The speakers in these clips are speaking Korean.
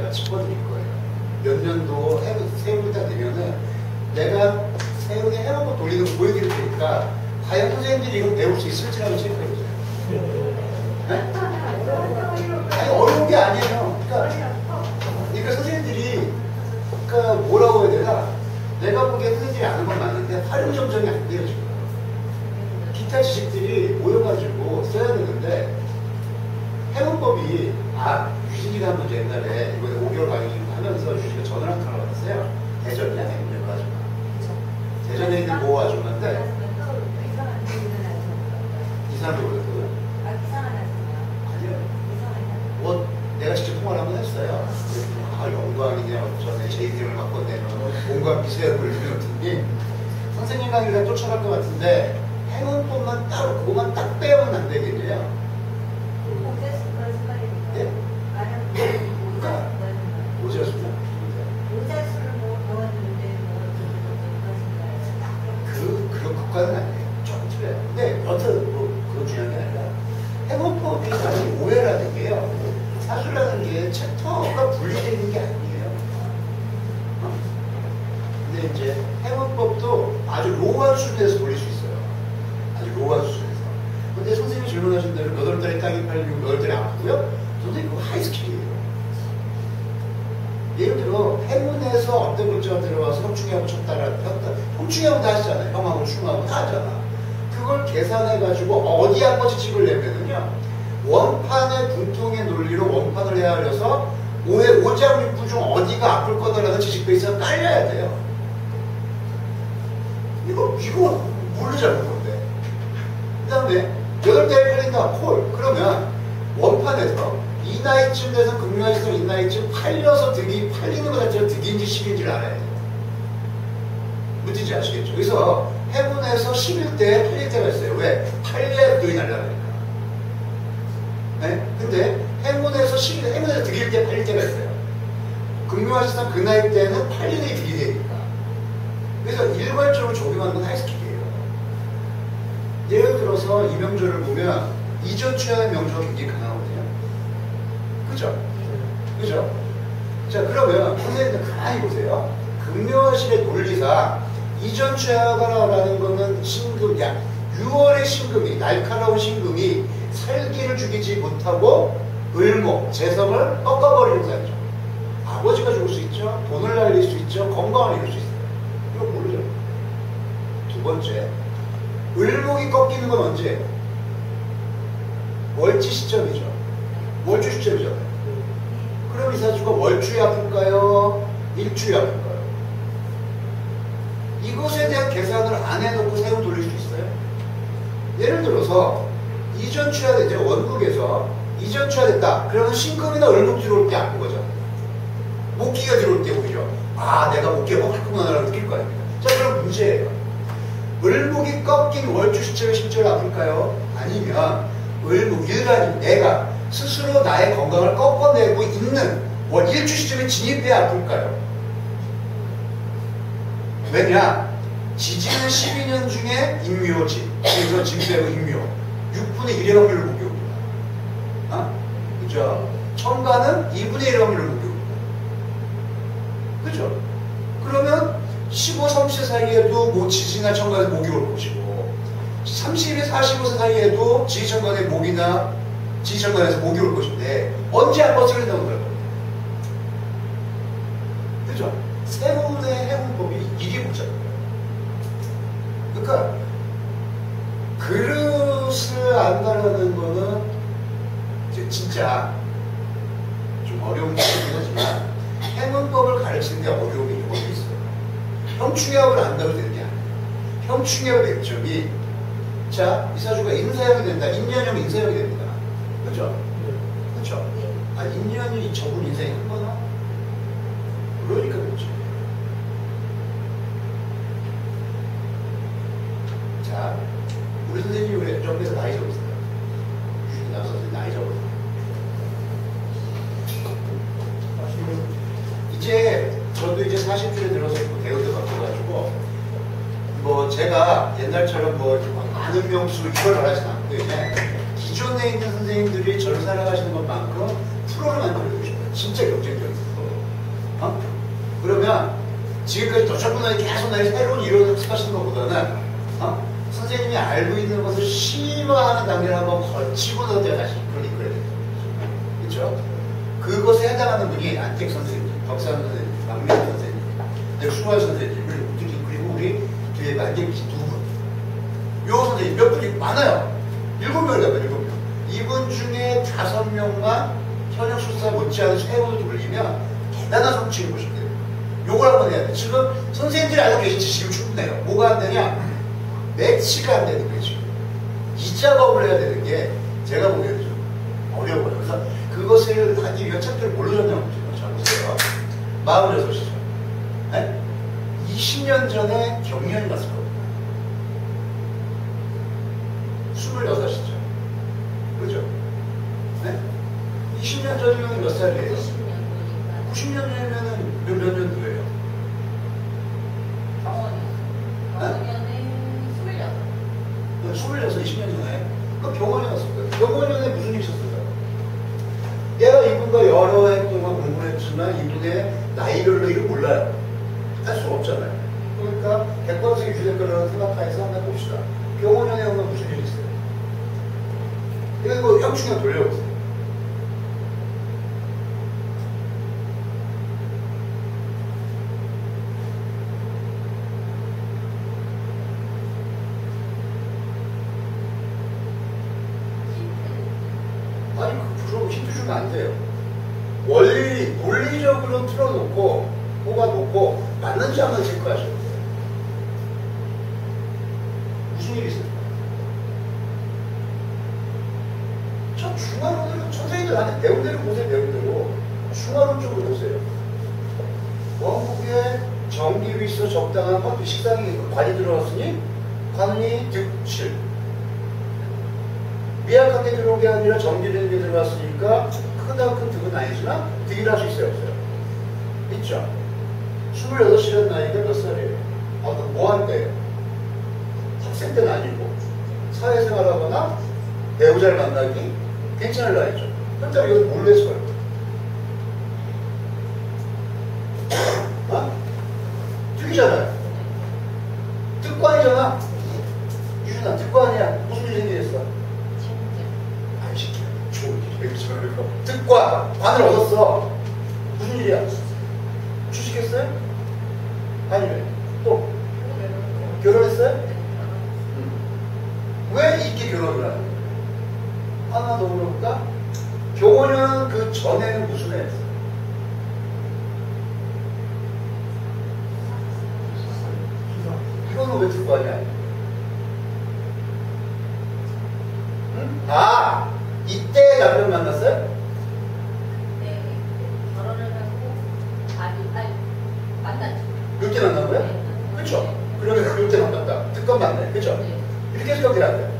제가 짚어드릴 거예요. 몇 년도 세우다 되면은 내가 세우게 해놓고 돌리는 거 보여드릴 테니까 과연 선생님들이 이걸 배울 수 있을지라고 체크해보세요. 네? 아니 어려운 게 아니에요. 그러니까 선생님들이 그러니까 뭐라고 해야 되나? 내가 보기에 선생님들이 아는 건 맞는데 활용점정이 안 돼요 지금. 기타 지식들이 모여가지고 써야 되는데 해문법이 유진이가 한번 옛날에 이번에 5개월 강의 하면서 유진이가 전화를 한 통을 받았어요. 대전이야 해문역 아줌마. 대전에 있는 모 아줌마인데 이상하게 그랬거든. 아니요. 뭐 내가 직접 통화를 한번 했어요. 영광이냐 전에 제 이름을 바꿨네요. 온갖 미세한 걸 들었더니 선생님 강의가 쫓아갈 것 같은데 해문법만 따로 그거만 딱 빼면 안 되겠네요. 예? 그러니까 오자수냐? 그런 것과는 아니에요. 조금 틀려요. 근데 여튼 그건 중요한 게 아니라 해문법이 사실 오해라는 게요. 사주라는 게 챕터가 분리되어 있는 게 아니에요. 근데 이제 해문법도 아주 로우한 수준에서 돌릴 수 있어요. 아주 로우한 수준에서. 근데 선생님이 질문하신 대로 몇 월달에 땅이 팔리고 몇 월달에 아프고요? 선생님 그거 하이스킬이에요. 예를 들어 해문에서 어떤 글자가 들어와서 형충하고 쳤다라 형충하고 다 하시잖아요. 형하고 충하고 다 하잖아. 그걸 계산해가지고 어디 한 번씩 찍으려면은요. 원판의 분통의 논리로 원판을 헤아려서 오장육부 중 어디가 아플 거다라는 지식 베이스가 깔려야 돼요. 이거 모르잖아 건데. 그 다음에 8대에 팔린다 콜. 그러면 원판에서 이 나이쯤 돼서 금요일에서 이 나이쯤 팔려서 득이 팔리는 것 자체가 득인지 실인지를 알아야 돼요. 무슨지 아시겠죠? 그래서 해문에서 11대에 팔릴 때가 있어요. 왜? 팔려야 득이 날라가니까. 네? 근데 해문에서 득일 때 팔릴 때가 있어요. 금요일에서 그 나이 때는 팔리는 게 득이 되니까. 그래서 일괄적으로 적용하는 건 하이스킬이에요. 예를 들어서 이 명조를 보면 이전 취하의 명조가 굉장히 강하거든요. 그죠? 그죠? 자, 그러면 선생님들 가만히 보세요. 금요일의 논리상 이전 취하가라는 거는 신금이야. 6월의 신금이, 날카로운 신금이 살기를 죽이지 못하고 을목, 재성을 꺾어버리는 거죠. 아버지가 죽을 수 있죠. 돈을 날릴 수 있죠. 건강을 잃을 수 있어요. 이거 모르죠. 두 번째, 을목이 꺾이는 건 언제? 월지 시점이죠. 월주 시점이죠. 그럼 이 사주가 월주에 아플까요? 일주에 아플까요? 이것에 대한 계산을 안 해놓고 세운 돌릴 수 있어요. 예를 들어서 이전 취하됐, 원국에서 이전 취하됐다. 그러면 신금이나 을목 들어올 때 아픈 거죠. 목기가 들어올 때 오히려 내가 목기가 꺾였구나라고 느낄 거 아닙니까? 자, 그럼 문제예요. 을목이 꺾인 월주 시점에 실제로 아플까요? 아니면 을목, 일간인 내가 스스로 나의 건강을 꺾어내고 있는 일주 시점에 진입해야 아플까요? 왜냐? 지지는 12년 중에 임묘지. 그래서 진 빼고 임묘. 6분의 1의 확률을 목이 옵니다. 그죠? 천간은 2분의 1의 확률을 목이 옵니다. 그죠? 그러면 15, 30세 사이에도 지지나 천간에서 목이 올 것이고 30에 45세 사이에도 지지천간에 목이나 지지천간에서 목이 올 것인데 언제 한번 쓰린다고 그럴 겁니다. 그죠? 세운의 해운법이 이게 복잡해요. 그러니까 그릇을 안다라는 거는 이제 진짜 좀 어려운 부분이긴 하지만 해문법을 가르치는 데 어려움이 조금 있어요. 형충합을 안다고 되는 게 아니에요. 형충합의 맥점이 자, 이 사주가 인사형이 된다. 인연형 인사형이 됩니다. 그죠? 그죠? 인연이 저분 인생이 한 거나? 그러니까 그렇죠. 자, 우리 선생님이 우리 옆에서 나이 적었어요. 유진이 선생님 나이 적었어요. 이제 저도 이제 40줄에 들어서 대우도 바꿔가지고 뭐 제가 옛날처럼 뭐 많은 명수 이걸 말하진 않고 이제 기존에 있는 선생님들이 저를 살아가시는 것만큼 프로를 만들고 싶어요. 진짜 경쟁적이고 그러면 지금까지 도착분하게 계속 나의 새로운 이론을 학습하시는 것보다는 선생님이 알고 있는 것을 심화하는 단계를 한번 거치고 나서 다시 이끌어야 돼요. 그렇죠? 그것에 해당하는 분이 안택 선생님, 박사한 선생님, 박민호 선생님, 수화 선생님, 그리고 우리 뒤에 만약에 두 분. 요 선생님 몇 분이 많아요. 7명이라고요, 7명. 이분 중에 5명만 현역술사 못지않은 세월을 돌리면 대단한 성취를 보실 거예요. 요걸 한번 해야 돼. 지금 선생님들이 알고 계신지 지금 충분해요. 뭐가 안 되냐? 매치가 안 되는 거예요, 지금. 이 작업을 해야 되는 게 제가 보기에는 좀 어려워요. 그래서 그것을 하기 위한 책들을 뭘로 정리하면 잘 보세요. 46이죠. 네? 20년 전에 경련이 났을 겁니다. 26이죠. 그죠? 네? 20년 전이면 몇 살이에요? 90년 전이면 몇 년도예요? 병원에 26, 20년 전에. 그 병원에 갔을 거예요. 병원에 무슨 일이 있었을까요? 내가 이분과 여러 해 동안 공부를 했지만 이분의 나이별로 이걸 몰라요. 할 수가 없잖아요. 그러니까 객관적인 주제거리라는 생각하에서 한번 봅시다. 병원에 오면 무슨 일이 있어요? 이거 형충에 돌려보세요. 아니, 그럼 힌트 주면 안 돼요. 논리적으로 틀어놓고, 뽑아놓고, 맞는지 안 맞는지 체크하셔야 돼요. 무슨 일이 있을까? 저 중화론을 선생님들 한테 배운 대로 보세요, 배운 대로. 중화론 쪽으로 보세요. 원국에 전기 위에서 적당한 커피 식상이 관이 들어갔으니, 관이 득실. 미약하게 들어온 게 아니라 전기되는 게 들어갔으니까 크다 큰 득은 아니지만 득이라 할 수 있어요, 없어요? 있죠? 26이라는 나이가 몇 살이에요? 뭐 한대요? 학생 때는 아니고 사회생활하거나 배우자를 만나기 괜찮을 나이죠. 그렇다면 이건 뭘로 했을 거예요? 득이잖아요. 득관이잖아. 유준아, 득관이야. 무슨 일이 생기겠어? 득관, 관을 얻었어. 무슨 일이야? 주식했어요? 아니면 또 결혼했어요? 왜 이렇게 결혼을 하는 거야? 하나 더 물어볼까? 경호는 그 전에는 무슨 애 했어? 이거는 왜 득관이야? 응? 아! 이때 남편 만났어요? 네, 결혼을 하고 만났죠. 이때 만난 거야? 네. 그쵸? 그러면 이때 만났다. 특권 맞네. 그쵸? 네. 이렇게 해석이 안 돼.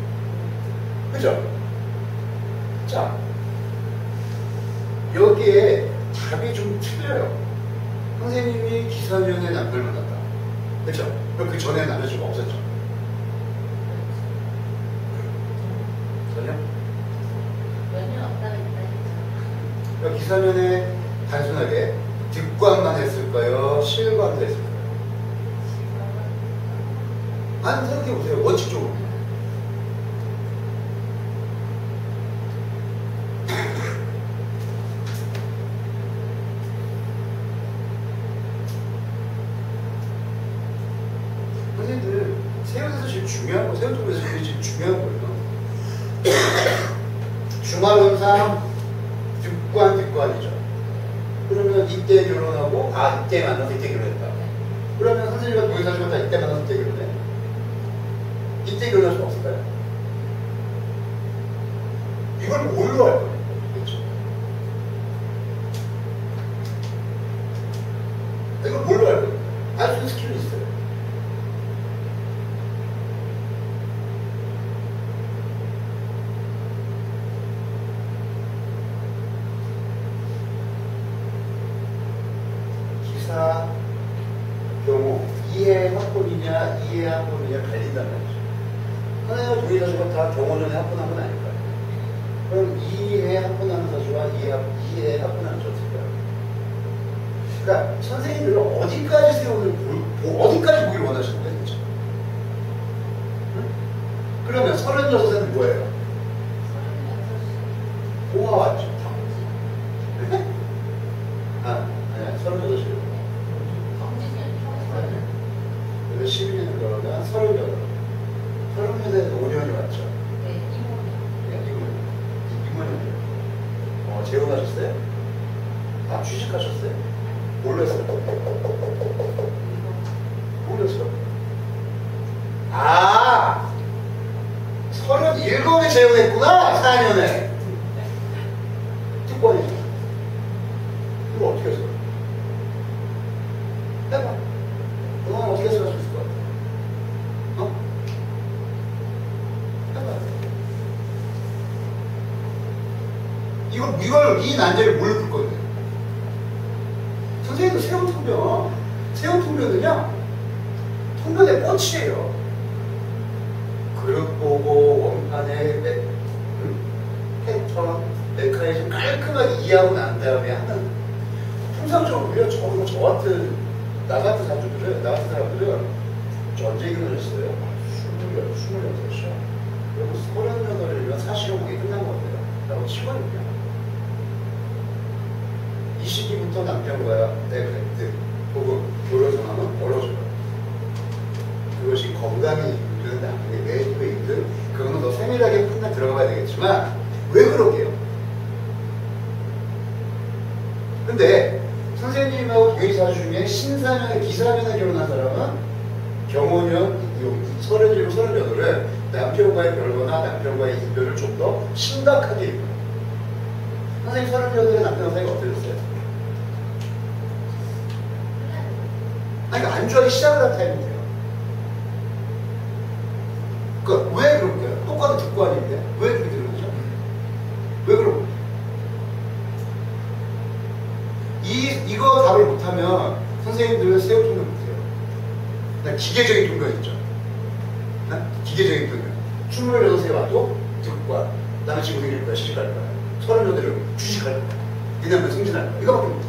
그쵸? 자, 여기에 답이 좀 틀려요. 선생님이 기사년에 남편을 만났다. 그쵸? 그럼 그 전에 남자친구가 없었죠? 전혀? 몇년 없다가 있다 했죠. 기사면에 단순하게 득관만 했을까요? 실관도 했을까요? 아니, 생각해보세요. 원칙적으로. 선생님들, 세운에서 제일 중요한 거, 세운 쪽에서 제일 중요한 거예요. 중화론상 득관이죠. 그러면 이때 결혼하고, 이때 만나서 이때 결혼했다. 그러면 선생님과 노예사주가 다 이때 만나서 이때 결혼해. 이때 결혼할 수 없을까요? 이걸 뭘로 할 거예요? 그렇죠? 이걸 뭘로 할 거예요? 알 수 있는 스킬이 있어요. 기사, 경우, 이해 학번이냐, 이해 학번이냐 갈린다는 거죠. 하나의 동의 사주가 다 경호전에 합분한 건 아닐까요? 그럼 이해 합분하는 사주와 이해 합분하는 사주가 어떨까요? 그러니까 선생님들은 어디까지 세운을 어디까지 보기를 원하시는 거예요, 진짜? 응? 그러면 36에는 뭐예요? 36시. 공화 왔죠? 경진. 네? 아니야, 36이요. 경진이요. 그래서 12년을 그러면 38. 38에는 5년이 왔죠. 네, 이모님. 네, 이모님. 재혼하셨어요? 아, 취직하셨어요? 뭘로 했어요? 뭘로 했어요? 아! 37에 재혼했구나! 4년에. 특권이죠. 이거 어떻게 했어요? 해봐. 그동안 어떻게 했을 수 있을 것 같아? 어? 해봐. 이 난제를 뭘로 풀 건데? 선생님도 세운 통변은요, 통변의 꽃이에요. 그릇 보고, 원판의 패턴, 메커니즘 깔끔하게 이해하고 난 다음에 하는, 통상적으로요, 저 같은, 나 같은 사람들은 언제 결혼했어요? 26이요. 그리고 38이면 사실은 그게 끝난 것 같아요. 라고 치거든요. 이 시기부터 남편과의 갈등 혹은 결혼 상황은 멀어져요. 그것이 건강이 있든 남편의 매입에 있든 그거는 더 세밀하게 판단 들어가야 되겠지만 왜 그러게요? 근데 선생님하고 동의사 중에 신사년에 기사년에 결혼한 사람은 경호년 37, 38을 남편과의 별거나 남편과의 이별을 좀 더 심각하게 입어요. 선생님 38에 남편과 사이가 어떠셨어요? 아니, 그러니까 안주하기 시작을 한 타임인데요. 그러니까 왜 그럴까요? 똑같은 듣고 아닌데 왜 그렇게 되는 거죠? 왜 그런 거죠? 이거 답을 못하면 선생님들은 세우 통변 못해요. 그냥 기계적인 통변 있죠. 기계적인 통변. 26세 와도 듣고 와. 나는 지금 생길 거야, 시집갈 거야. 38을 취직할 거야. 네 남편 승진할 거야. 이거밖에 못해요.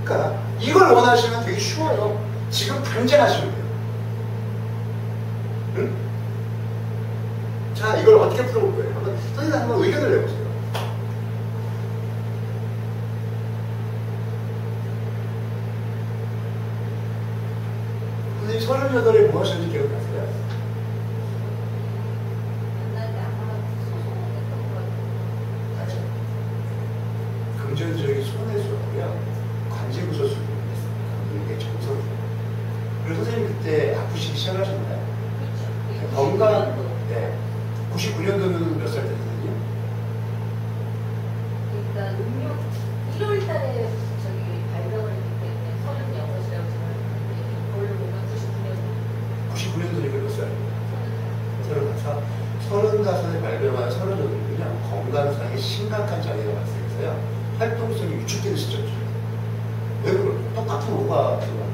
그러니까 이걸 원하시면 되게 쉬워요. 지금 당장 하시면 돼요. 응? 자, 이걸 어떻게 풀어볼 거예요? 선생님 한번 의견을 내보세요. 선생님 38에 뭐 하셨는지 기억나세요? 옛날에 아마 소송을 했던 것 같아요. 맞아요. 금전적인 손해수고요. 관제구조수를 했습니다. 이게 정석이에요. 그리고 선생님 그때 아프시기 시작하셨나요? 그렇죠. 건강, 네. 99년도면 몇 살 때였거든요? 그러니까 음력 1월 달에 저기 발병을 했기 때문에 36이라고 생각하는데 그걸로 보면 99년도니까 몇 살? 35에 발병한 38이군요. 건강상에 심각한 장애가 발생해서요. 활동성이 위축되는 시점이죠. 왜 그럴까요? 똑같은 오가 들어가는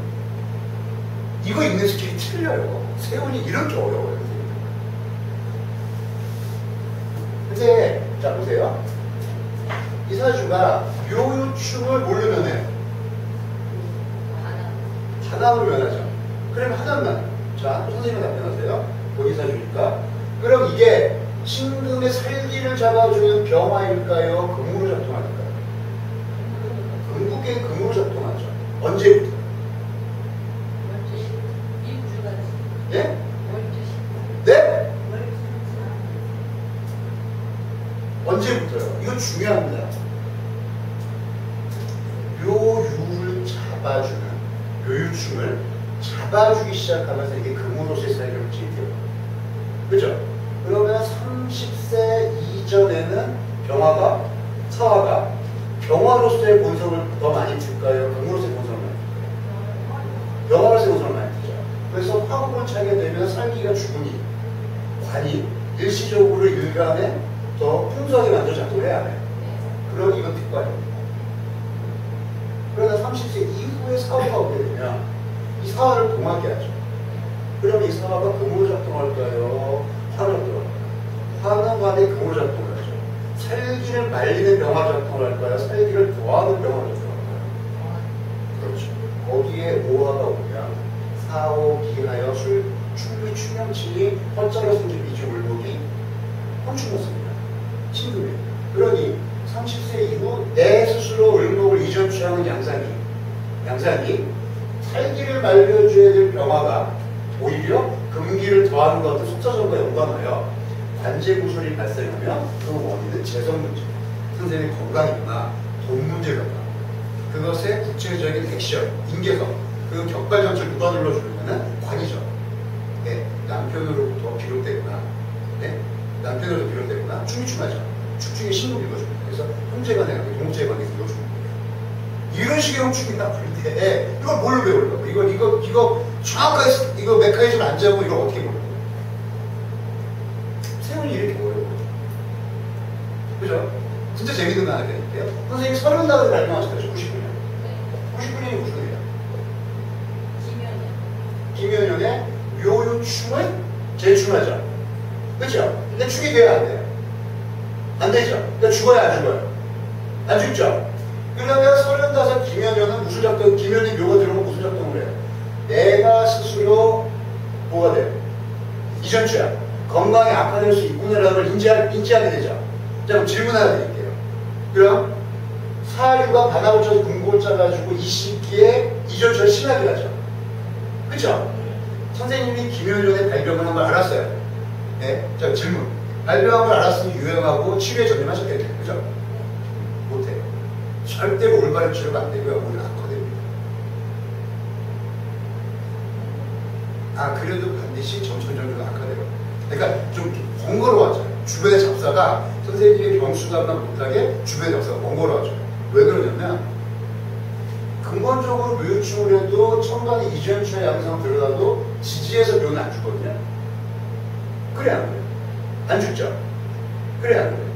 이거 읽는 스킬이 틀려요. 세훈이 이렇게 어려워요. 근데 자 보세요. 이 사주가 묘유충을 뭘로 면해요? 하남으로 면하죠. 그럼 하남만. 자, 선생님이 답변하세요. 본인 사주니까. 그럼 이게 신금의 살기를 잡아주는 병화일까요? 금으로 작동할까요? 금국계는 금으로 작동하죠. 언제부터? 예? 네? 언제부터요? 이거 중요합니다. 묘유를 잡아주는, 묘유충을 잡아주기 시작하면서 이게 금으로서의 사회를 지켜요. 그죠? 그러면 30세 이전에는 병화가, 사화가 병화로서의 본성을 더 많이 틀까요? 금으로서의 본성을 많이 틀까요? 병화로서의 본성을 많이 틀죠. 그래서 화국을 차게 되면 살기가 죽으니, 관이 일시적으로 일간에 더 풍성하게 만들어 작동을 해야 해요. 그럼 이건 뒷관입니다. 그러다 30세 이후에 사화가 오게 되면 이 사화를 동하게 하죠. 그럼 이 사화가 금으로 작동할까요? 화로 들어갈까요? 화는 관에 금으로 작동을 하죠. 살기를 말리는 병화 작동을 할까요? 살기를 더하는 병화 작동을 할까요? 그렇죠. 거기에 오화가 오면 사오 기하여 충미 충명치니 헛자로 생긴 이주울복이 혼충했습니다. 친금이에요. 그러니 30세 이후 내 스스로 을목을 이전 취하는 양상이 살기를 말려줘야 될 병화가 오히려 금기를 더하는 것 같은 속사전과 연관하여 관제구설이 발생하면 그 원인은 재성 문제, 선생님 건강이구나, 돈 문제구나. 그것의 구체적인 액션, 인계성, 그 격발장치를 누가 눌러주냐면 관이죠. 네, 남편으로부터 비롯되거나, 네, 남편으로부터 비롯되거나 충미충하죠. 축중에 신고 읽어줍니다. 그래서 형제간에 동업자의 관계에서 읽어주는 거예요. 이런 식의 형충이 딱 부를 때 이걸 뭘로 배우려고? 이거 정확하게 이거 메커니즘 안 잡고 이걸 어떻게 모르고? 세훈이 이렇게 어려워. 그죠? 진짜 재밌는 거 하나 드릴게요. 선생님이 30나를 발명하셨죠? 99년. 99년이 무슨 일이야? 김현영의 묘유충은 제충하죠. 그죠? 근데 축이 돼야 안 돼요. 안 되죠? 그러니까 죽어야 안 죽어요? 안 죽죠? 그러면 35 김현영은 무슨 작동, 김현이 묘가 들어오면 무슨 작동을 해요? 내가 스스로 뭐가 돼요? 이전주야. 건강이 악화될 수 있구나라는 걸 인지하게 되죠. 자, 그럼 질문 하나 드릴게요. 그럼 사유가 바닥을 쳐서 금고를 짜가지고 이 시기에 이전주가 심하게 가죠. 그쵸? 선생님이 김현영의 발병을 한 걸 알았어요. 네? 자, 질문. 발병한 걸 알았으니 유행하고 치료에 전념하셨겠죠. 그죠? 못해요. 절대로 올바른 치료가 안 되고요. 오히려 악화됩니다. 그래도 반드시 점천적으로 악화돼요. 그러니까 좀 번거로워져요. 주변의 잡사가 선생님의 경수담나 못하게 주변의 잡사가 번거로워져요. 왜 그러냐면 근본적으로 묘유충을 해도 청간이 이전추의 양상 들어가도 지지해서 묘는 안 죽거든요. 그래 안 그래요? 안 죽죠? 그래 안 그래요?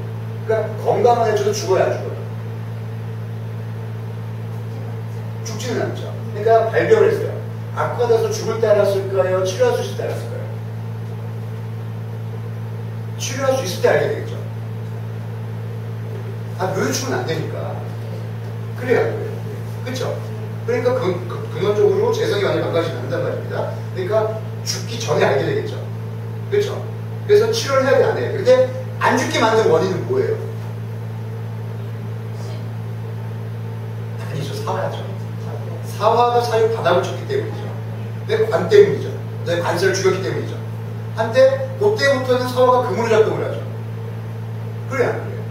그러니까 건강한 애초도 죽어야 안 죽어요. 죽지는 않죠. 그러니까 발병을 했어요. 악화돼서 죽을 때 알았을까요? 치료할 수 있을 때 알았을까요? 치료할 수 있을 때 알게 되겠죠. 묘유충은 안 되니까. 그래야 안 돼요. 그쵸? 그러니까 근원적으로 재성이 많이 망가지지 않는단 말입니다. 그러니까 죽기 전에 알게 되겠죠. 그쵸? 그래서 치료를 해야 돼, 안 해요. 근데 안 죽게 만든 원인은 뭐예요? 아니죠. 사화죠. 사화가 사유 바닥을 쳤기 때문이죠. 내 관 때문이죠. 내 관세를 죽였기 때문이죠. 한데 그때부터는 사화가 금으로 작동을 하죠. 그래 안 그래요?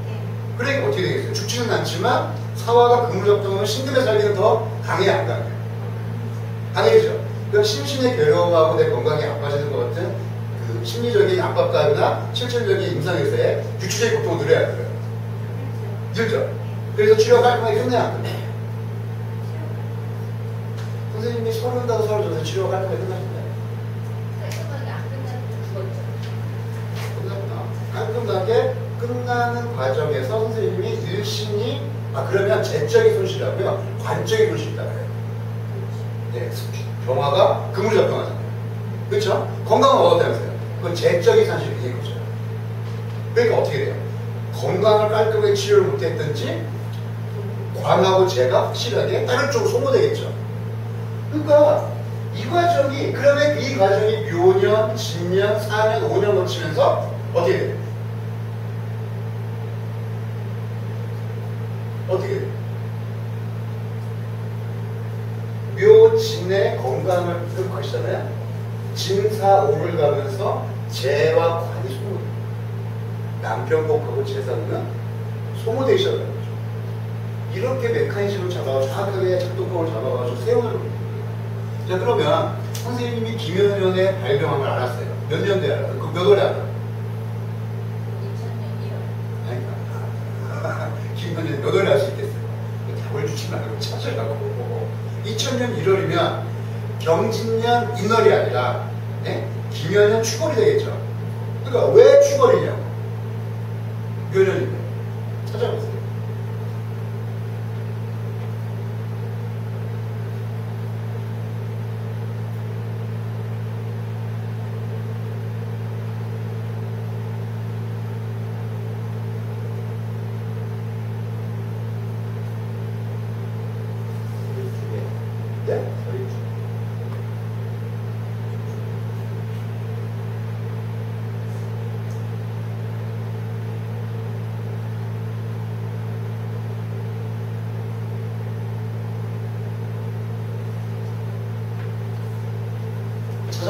그러니까 어떻게 되겠어요? 죽지는 않지만 사화가 금으로 작동하면 신금의 살기는 더 강해 안 강해요? 강해지죠. 그러니까 심신의 괴로움하고 내 건강이 나빠지는 것 같은 그 심리적인 압박감이나 실질적인 임상에서의 육체적인 고통을 늘어야 돼요. 늘죠. 그래서 치료가 깔끔하게 끝내야 안 돼요. 선생님이 35살 치료가 깔끔하게 끝나신다. 깔끔하게 안 끝나면 죽었죠. 끝났구나. 깔끔하게 끝나는 과정에서 선생님이 일신이 그러면 재적인 손실이라고요. 관적인 손실이다 그래요. 네, 병화가 금으로 작동하잖아요. 그렇죠? 건강을 얻었다면서요. 그건 재적인 산실이 거죠. 그러니까 어떻게 돼요? 건강을 깔끔하게 치료를 못했든지 관하고 재가 확실하게 다른 쪽으로 소모되겠죠. 그러니까 이 과정이 그러면 이 과정이 묘년, 진년, 4년, 5년 거치면서 어떻게 돼요? 어떻게 돼요? 묘, 진의 건강을 끄는 것이잖아요. 진사, 오를 가면서 재와 관이 소모돼요. 남편복하고 재산은 소모되기 시작하는 거죠. 이렇게 메커니즘을 잡아가지고 정확하게 작동법을 잡아가지고 세우는 겁니다. 자, 그러면 선생님이 김현현의 발병한 걸 알았어요. 몇 년도에 알아요? 몇 월에 알아요? 2000년 1월. 아니까. 김현현이 몇 월에 알 수 있겠어요? 답을 주지 말고 찾으라고. 2000년 1월이면 경진년 인월이 아니라 김현현 추월이 되겠죠. 그러니까 왜 추월이냐고. 묘년인데. 찾아보세요.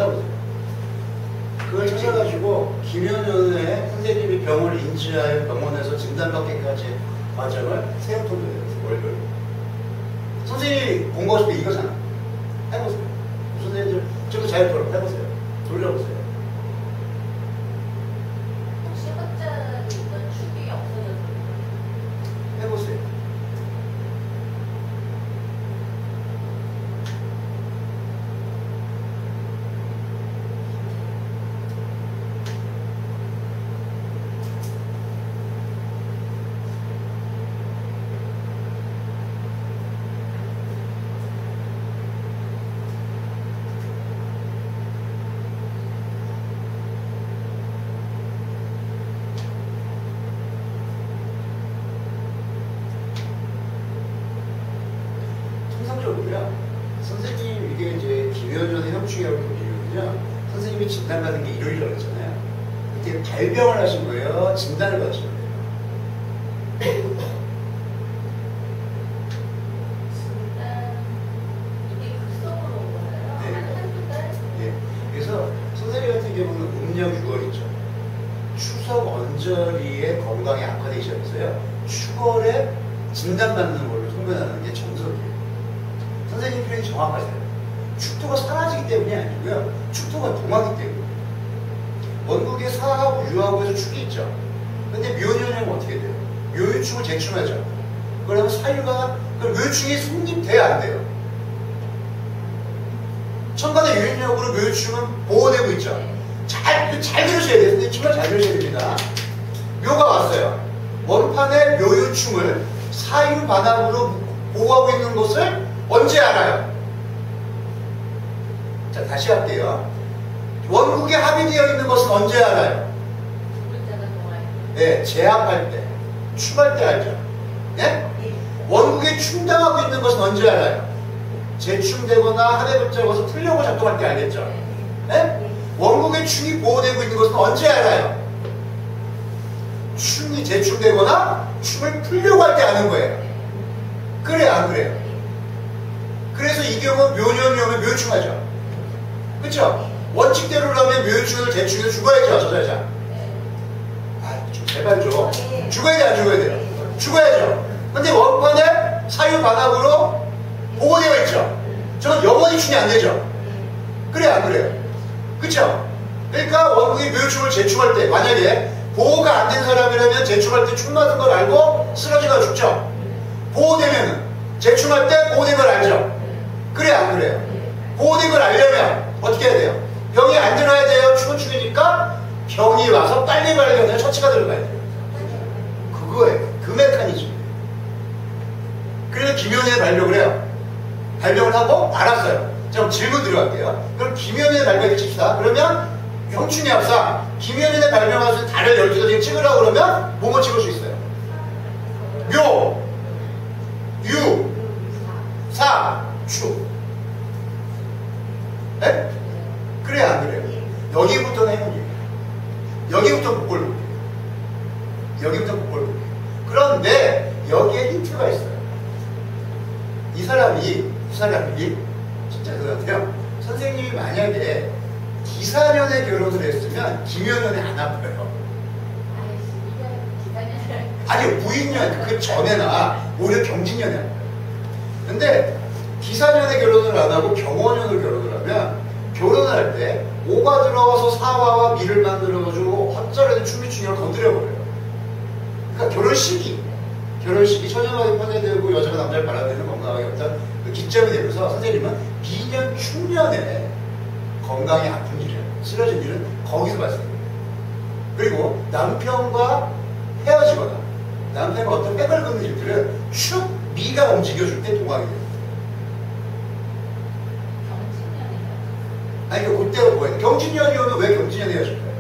찾아보세요. 그걸 찾아가지고 김현현의 선생님이 병을 인지하여 병원에서 진단받기까지 과정을 세우토로 해요. 월별. 선생님이 공부하실 때 이거잖아. 해보세요. 선생님들 저도 자유토록 해보세요. 돌려보세요. 혹시 헛자리 있던 축이 없어져서 해보세요. 통상적으로요. 선생님 이게 이제 김현현의 협축이라고 보시면요. 선생님이 진단 받은 게 일요일이라고 했잖아요. 그때 발병을 하신 거예요. 진단을 받으신 거예요. 진단 이게 급성으로 온 거예요? 네. 한 한두 달? 예. 그래서 선생님 같은 경우는 음력 6월 있죠. 추석 언저리에 건강이 악화되기 시작했어요. 축월에 진단받는 걸로 소변하는 게 정석이에요. 선생님 표현이 정확하세요. 축토가 사라지기 때문이 아니고요. 축토가 동하기 때문에. 원국에 사하고 유하고에서 축이 있죠. 근데 묘년형은 어떻게 돼요? 묘유축을 제춤하죠. 그러면 사유가, 그럼 묘유축이 성립돼야 안 돼요. 천간의 유인력으로 묘유축은 보호되고 있죠. 잘 들으셔야 돼요. 선생님 정말 잘 들으셔야 됩니다. 묘가 왔어요. 원판의 묘유충을 사유 반항으로 보호하고 있는 것을 언제 알아요? 자, 다시 할게요. 원국에 합의되어 있는 것은 언제 알아요? 글자가 동아요. 네, 제압할 때, 축할 때 알죠? 예? 원국에 충당하고 있는 것은 언제 알아요? 재충되거나 합의급자가 와서 풀려고 작동할 때 알겠죠? 예? 원국의 충이 보호되고 있는 것은 언제 알아요? 충이 재충되거나 충을 풀려고 할 때 아는 거예요. 그래, 안 그래요? 그래서 이 경우 묘년이 오면 묘충하죠. 그쵸? 원칙대로라면 묘충을 재충해서 죽어야죠, 저 여자. 아, 좀 제발 좀. 죽어야 돼, 안 죽어야 돼요? 죽어야죠. 근데 원판에 사유 반합으로 보호되어 있죠. 저건 영원히 충이 안 되죠. 그래, 안 그래요? 그쵸? 그러니까 원국이 묘충을 재충할 때 만약에 보호가 안 된 사람이라면 재충할 때 충 맞은 걸 알고 쓰러지거나 죽죠. 보호되면은 재충할 때 보호된 걸 알죠. 그래, 안 그래요? 보호된 걸 알려면 어떻게 해야 돼요? 병이 안 들어야 돼요. 충은 충이니까 병이 와서 빨리 발견해서 처치가 들어가야 돼요. 그거예요. 그 메커니즘. 그래서 김현희의 발병을 해요. 발병을 하고 알았어요. 자, 그럼 질문 들어갈게요. 그럼 김현희의 발병을 칩시다. 그러면 형충의 합사, 김현희의 발병할 수 있는 달을 12개 지금 찍으라고 그러면 뭐뭐 찍을 수 있어요? 묘, 유, 사, 추. 네? 그래, 안 그래요? 여기부터는 행운이에요. 여기부터 복골 볼게요. 여기부터 복골 볼게요. 그런데 여기에 힌트가 있어요. 이 사람이 진짜 그거 같아요. 선생님이 만약에 기사년에 결혼을 했으면 김현현에 안 아파요. 아니, 부인년 그 전에나 오히려 경진년에 아파요. 근데 기사년에 결혼을 안 하고 경원년을 결혼을 하면 결혼을 할 때 오가 들어와서 사화와 미를 만들어가지고 헛절에는 충미충을 건드려버려요. 그러니까 결혼식이 처녀가 편애되고 여자가 남자를 바라보는 건강하게 어떤 그 기점이 되면서 선생님은 비년 충년에 건강이 아픈 일이에요. 쓰러진 일은 거기서 발생해요. 그리고 남편과 헤어지거나 남편과 어떤 백을 긋는 일들은 축 미가 움직여줄 때 동하게 돼요. 아니, 그때가 뭐예요? 경진년이 오면 왜 경진년이 헤어질까요?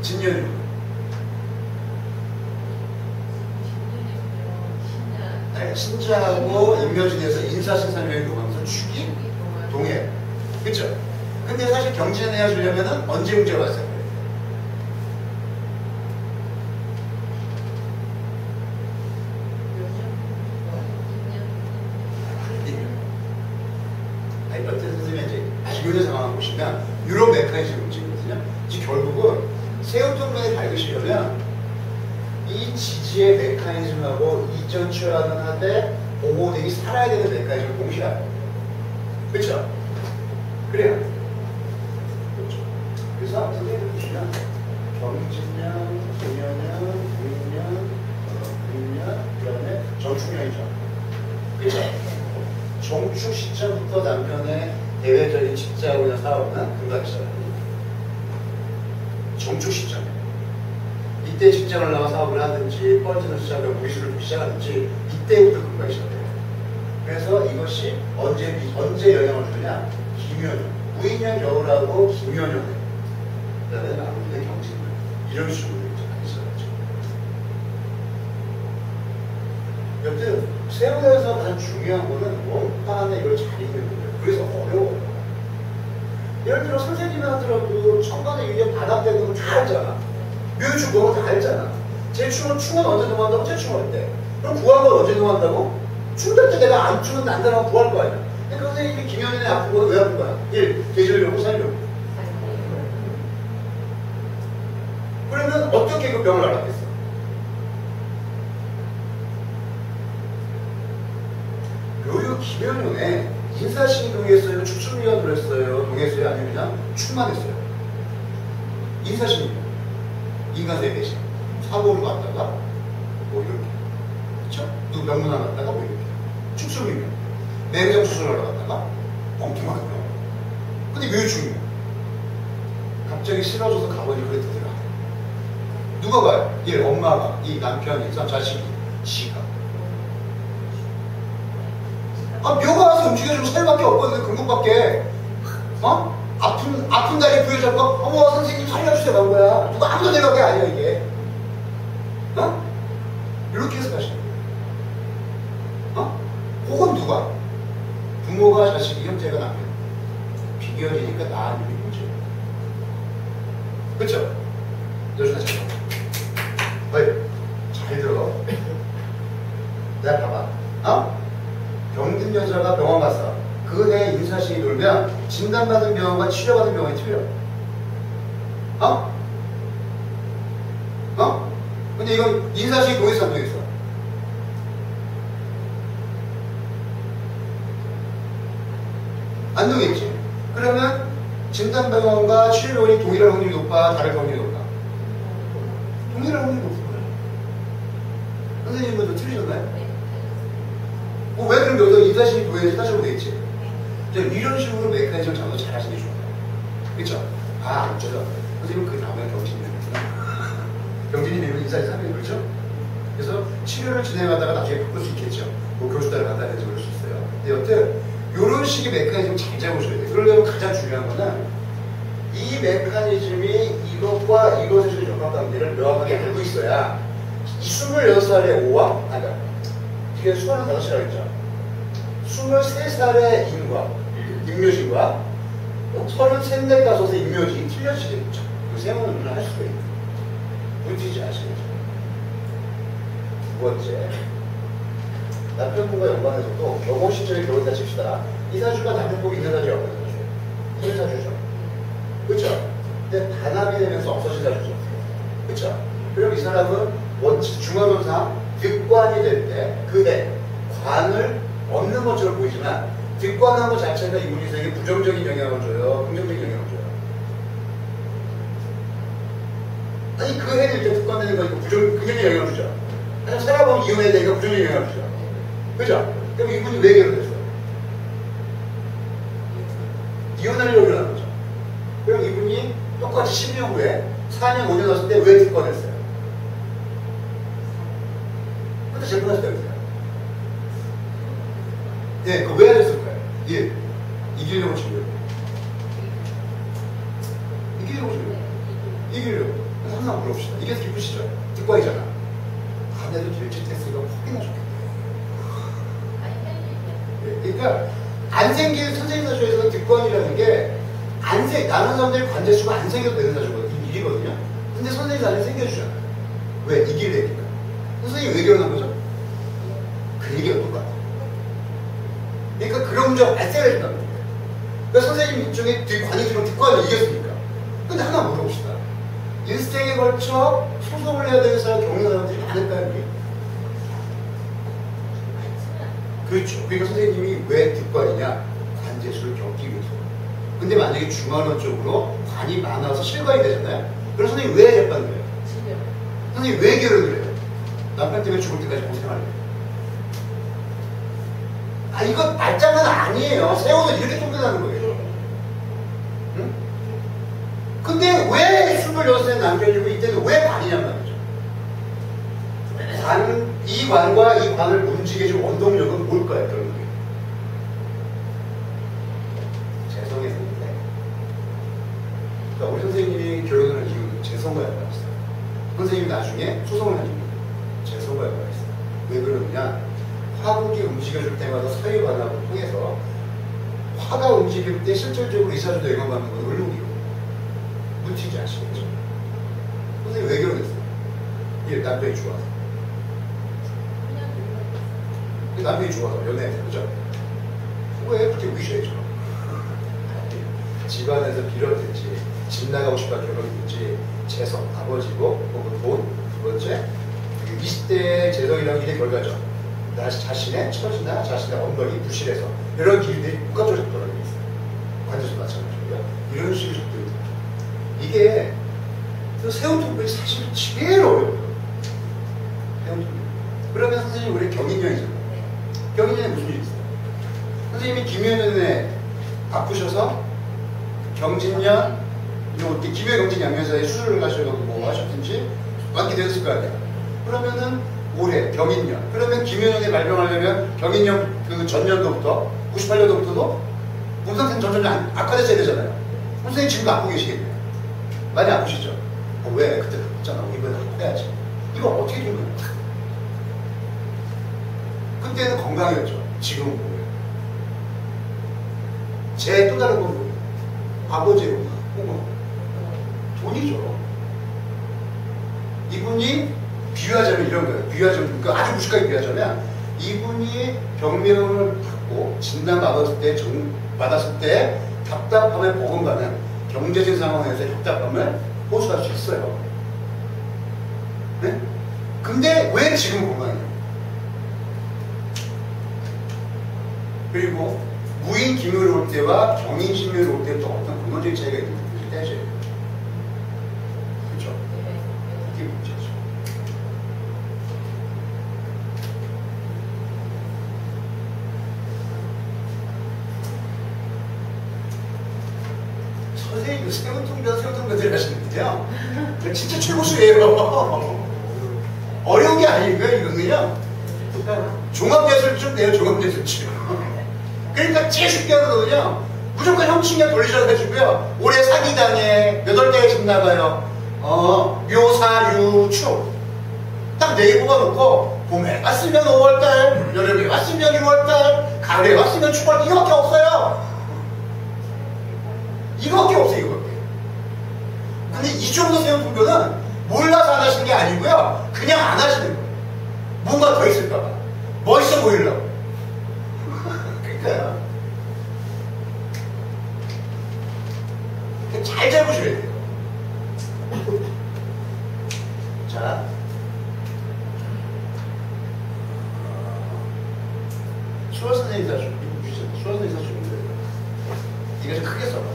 진년이 오면. 네, 신자하고 인묘진에서 인사신산명이 동하면서 축이 동해요. 그쵸? 근데 사실 경진년 헤어지려면 언제 문제가 발생해요? 아니, 어떤 선생님이 보시면 이런 메커니즘을 움직이거든요. 이 결국은 새우통면을 밝으시려면 이 지지의 메커니즘하고 이전 추락은 하되 보호등이 살아야 되는 메커니즘을 동시에 알아요. 그렇죠? 그래요. 그렇죠. 그래서 선생님들 보시면 경진년, 기년년, 부인년, 부인년, 그 다음에 정축년이죠. 그렇죠? 정축 시점부터 남편의 대외적인 직장이나 사업은 금강시잖아요. 정축 시점. 이때 직장을 나가 사업을 하든지 뻘짓을 시작하고 무리수를 시작하든지 이때부터 금강시작해요. 그래서 이것이 언제 영향을 주냐? 기묘년. 무인년 겨울하고 기묘년에 그다음에 아무래도 경진년. 이런 식으로 이제 많이 시작하죠. 여튼 세우에서 가장 중요한 거는 원판에 이걸 잘 읽는 거예요. 그래서 어려워요. 예를 들어 선생님이 하더라도 천간에 유년 바닥되는 거 다 알잖아. 묘주 그거 다 알잖아. 제충은 언제 동한다고? 제충할 때. 그럼 구한 건 언제 동한다고? 충될 때 내가 안 추면 난다라고 구할 거 아니야. 그러니까 선생님이 김현인에 아픈 거는 왜 아픈 거야? 1. 계절력고 살려고. 그러면 어떻게 그 병을 알았겠어? 묘유 기변년에 인사신이 동했어요? 축축미가 들었어요? 동했어요? 아니면 그냥 축만 했어요? 인사신이 인간의 대신 사고를 갔다가 뭐 이렇게 그쵸? 누구 명문안 갔다가 뭐 이렇게 축축미면 내장 수술하러 갔다가 엉뚱하게 병. 근데 묘유축이면 갑자기 싫어져서 가버리 그랬더라. 누가 가요? 1. 엄마가 2. 남편이 3. 자식이 지가 묘가 와서 움직여주고 살밖에 없거든. 근육밖에. 어? 아픈 다리 부여잡고 어머 선생님 살려주세요 간 거야. 누가 아무도 내가 게 아니야 이게. 어? 이렇게 해서 가시는 거예요. 어? 혹은 누가? 부모가 자식이 형제가 남편. 비교지니까 나 아니면 형제. 그쵸? 여기서 잘 봐. 잘 들어. 내가 봐봐. 어? 병든 여자가 병원 갔어. 그 해 인사신이 돌면 진단받은 병원과 치료받은 병원이 틀려. 어? 어? 근데 이건 인사신이 동했어 안 동했어? 안 동했지. 그러면 진단병원과 치료병원이 동일할 확률이 높아? 다를 확률이 높아? 동일할 확률이 높은 거야. 선생님들도 틀리셨나요? 왜 그럼 여기서 인사신이 도해야지 따지면 되겠지? 이런 식으로 메커니즘을 잡아서 잘 하시는 게 좋아요. 그쵸? 아, 어쩌죠? 선생님 그 다음에 경진이구나. 경진이 되면 인사신 3일 그렇죠? 그래서 치료를 진행하다가 나중에 바꿀 수 있겠죠. 뭐 교수단을 간다든지 그럴 수 있어요. 근데 여튼 이런 식의 메커니즘을 잘 잡으셔야 돼요. 그러려면 가장 중요한 거는 이 메커니즘이 이것과 이것의 역학관계를 명확하게 알고 있어야 26살의 5와 그러니까 이게 수많은 5시라고 했죠. 23살의 임묘진과 33, 5의 임묘진이 틀려지겠죠. 그 세 번을 할 수가 있고 부딪히지 아시겠죠. 두 번째, 남편분과 연관해서도 결혼 시절에 결혼다 칩시다. 이 사주가 남편복이 있는 사주가 없는 사주예요. 있는 사주죠. 그렇죠? 근데 반합이 되면서 없어진 사주죠. 그렇죠? 그럼 이 사람은 원칙 중화론상 득관이 될 때 그해 관을 얻는 것처럼 보이지만 득관한 것 자체가 이분 인생에 부정적인 영향을 줘요? 긍정적인 영향을 줘요? 아니 그 해일 때 득관되는 거니까 긍정적인 영향을 주죠. 아니 살아보면 이혼해야 되니까 부정적인 영향을 주죠. 그죠? 그럼 이분이 왜 결혼했어요? 이혼하려고 결혼한 거죠. 그럼 이분이 똑같이 10년 후에 4년 5년 왔을 때 왜 득관했어요? 그때 재혼했을 때 그랬어요. 네, 그거 왜 하셨을까요? 예. 이기려고 준비해요. 이기려고 준비해요. 이기려고. 그래서 항상 물어봅시다. 이게 기쁘시죠? 득관이잖아. 아내도 될지 됐으니까 확인하 좋겠다. 네, 그러니까 안 생긴 선생님 사주에서는 득관이라는 게 다른 사람들이 관제수가 안 생겨도 되는 사주거든요. 일이거든요. 근데 선생님 사주에 생겨주잖아요. 왜? 이기려니까. 선생님이 왜 결혼한 거죠? 그 얘기가 똑같아. 그러니까 그런 문제가 발생해진다는 거예요. 왜 선생님 이쪽에 관이 들어오면 뒷관을 이겼습니까? 근데 하나 물어봅시다. 일생에 걸쳐 소송을 해야 되는 사람, 겪는 사람들이 많을까요? 우리? 그렇죠. 그러니까 선생님이 왜 뒷관이냐? 관제수를 겪기 위해서. 근데 만약에 중환원 쪽으로 관이 많아서 실관이 되잖아요? 그럼 선생님 왜 재판을 해요? 선생님 왜 결혼을 해요? 남편 때문에 죽을 때까지 고생할래요? 아, 이거 말장난 아니에요. 세월은 이렇게 통과하는 거예요. 응? 근데 왜 26세 남편이고 이때는 왜 관이냔 말이죠. 이 관과 이 관을 움직여줄 원동력은 뭘까요, 결국에? 재성에서인데. 그러니까 우리 선생님이 결혼을 한 이유는 재성과 연관이 있어요. 선생님이 나중에 소송을 한 이유는 재성과 연관이 있어요. 왜 그러느냐? 화국이 움직여줄 때마다 서해관하고 통해서 화가 움직일 때 실질적으로 이사주도 영향받는 건 을목이고 묻히지 않으시겠죠. 선생님 왜 결혼했어요? 예, 남편이 좋아서. 남편이 좋아서 연애해서, 그죠? 왜 그렇게 위셔야죠? 집안에서 빌었든지 집 나가고 싶다 결혼이든지 재성, 아버지고 혹은 돈, 두 번째 20대 재성이라는 일의 결과죠. 자신의 처지나 자신의 언덕이 부실해서 이런 길들이 복합적으로 돌아가고 있어요. 관제도 마찬가지고요. 이런 식의 접근이 이게 세운 통변이 사실 제일 어려워요. 세운 통변. 그러면 선생님 우리 경인년이잖아요. 경인년에 무슨 일이 있어요? 선생님이 김효년에 아프셔서 경진년 이렇게 김효경진 양면사에 수술을 가셔서 뭐 하셨든지 완기되었을 거 아니에요. 그러면은 올해 경인년. 그러면 김효년에 발병하려면 경인년 그 전년도부터 98년도부터도 몸 상태는 점점 악화됐어야 되잖아요. 선생님 지금도 아프고 계시겠네요. 많이 아프시죠? 왜? 그때 아팠잖아. 이번에 해야지. 이거 어떻게 된 거예요? 그때는 건강이었죠. 지금은 뭐예요? 제 또 다른 건 뭐예요? 아버지로 돈이죠. 이분이 비유하자면 이런 거예요. 비유하자면, 그러니까 아주 무식하게 비유하자면 이분이 병명을 받고 진단받았을 때 답답함에 버금가는 경제적 상황에서 답답함을 호소할 수 있어요. 네? 근데 왜 지금 건강해요? 그리고 무인 기묘를 올 때와 경인 신묘를 올 때 또 어떤 근원적인 차이가 있는지 따져야 돼요. 그렇죠? 이게 문제죠. 선생님 세운통변을 하시는데요. 진짜 최고수예요. 어려운 게 아니고요. 이거는요. 종합예술쯤 돼요. 종합예술쯤. 그러니까 제일 쉽게 하는 거는요. 무조건 형친경 돌리셔서 해주고요. 올해 사기당해. 몇 월달에 집 나가요. 묘사유축. 딱 4개 뽑아놓고 봄에 왔으면 5월달, 여름에 왔으면 6월달, 가을에 왔으면 7월. 이거밖에 없어요. 이거밖에 없어요. 이거밖에. 근데 이 정도 세운 통변은 몰라서 안 하시는 게 아니고요. 그냥 안 하시는 거예요. 뭔가 더 있을까봐. 멋있어 보이려고. 그러니까요. 잘 보셔야 돼요. 자. 수화 선생님 사주. 수화 선생님 사주. 이거 좀 크게 써봐.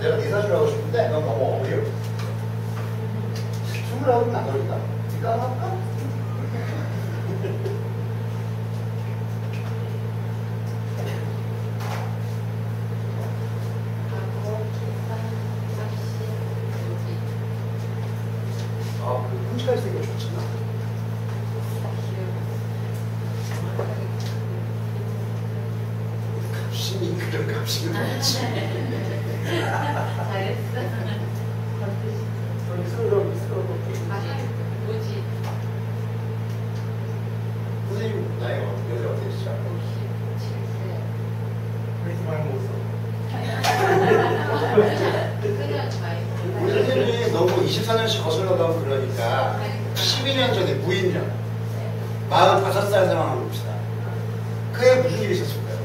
내가 네 사주를 하고 싶은데 넌 너무 어려워. 20하고는 안 어렵다. 네가 하나 할까? 그 hun치가 있으니까 좋잖아. 값이 그런 값이 많지. 잘했어. 뭐지? 선생님 나이가 어떻게 되시죠? 57세. 그래서 많이 먹었어. 그냥 많이 우리 선생님이 너무 20 24년씩 거슬러 가면 그러니까 12년 전에 무인년 45살 상황 한번 봅시다. 그에 무슨 일이 있었을까요?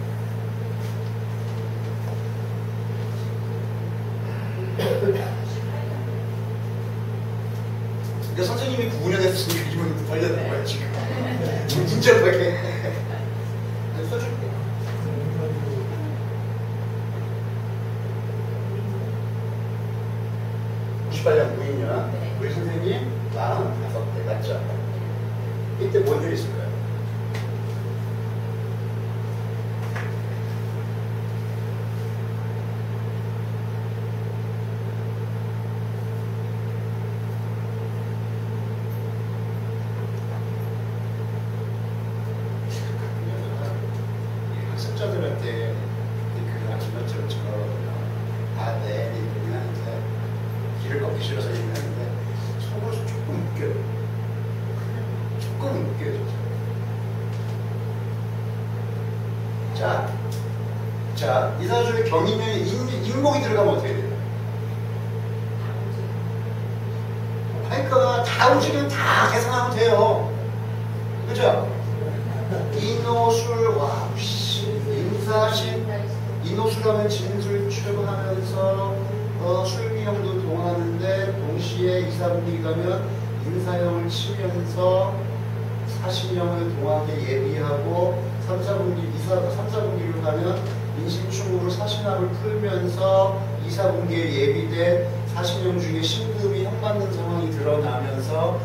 근데 선생님이 9년 했으니까 이분도 벌려는 거야 지금. 지금 진짜 그렇게 써줄게. 98년 무인년 우리 선생님 45대 맞죠? 이때 뭔 일이 있을까요? 학습자들한테 그 아침마처럼 네, 그냥 이제 길을 걷기 싫어서 얘기하는데 속으로 조금 웃겨요. 조금 웃겨요, 진짜. 자, 이 사주 중에 경인년에 인목이 들어가면 어떻게 돼요? 그러니까 다 움직이면 다 계산하면 돼요. 그죠? 인호술, 와, 인사신, 인호술하면 진술 출근하면서 술미형도 동하는데 동시에 이사분기 가면 인사형을 치면서 사신형을 동하게 예비하고 3사분기로 가면 인신충으로 사신합을 풀면서 이사분기에 예비된 사신형 중에 신금이 형받는 상황이 드러나면서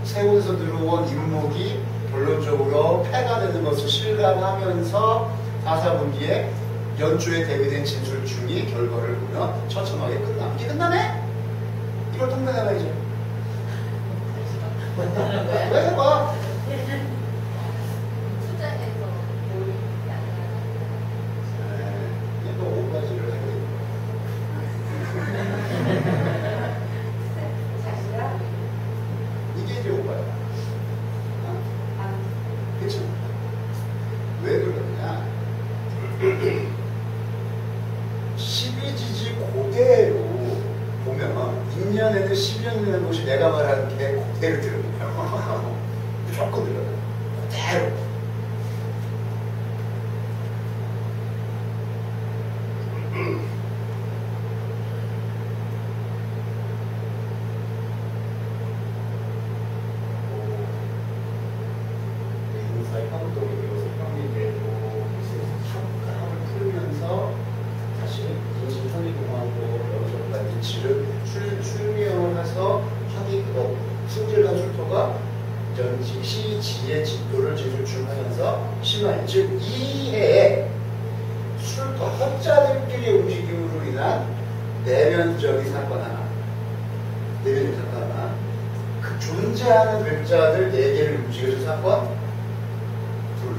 세운에서 들어온 인목이 결론적으로 패가 되는 것을 실감하면서 4사분기에 연초에 대비된 진술충이 결과를 보면 처참하게 끝나. 이게 끝나네? 이걸 통과해봐 이제. 왜 해봐? 투자해서 뭘 이게 또 5가지를 하고 자시라 이게 이제 5가야. 그치? 왜 그러냐? 12지지 그대로 보면 2년에는 10년 되는 것이 내가 말하는 게 그대로 들어요. 무조건 들어요. 그대로. 인사의 황동이 이것을 형이 되고 합을 풀면서 다시 인신현이 동하고 여기서까지 지를 출미형을 해서 확이 승질간 술토가 시지의 진도를 진술충하면서 심한 즉 이해에 술토 합자들끼리 움직임으로 인한 내면적인 사건 하나 그 존재하는 글자들 4개를 움직여준 사건 둘.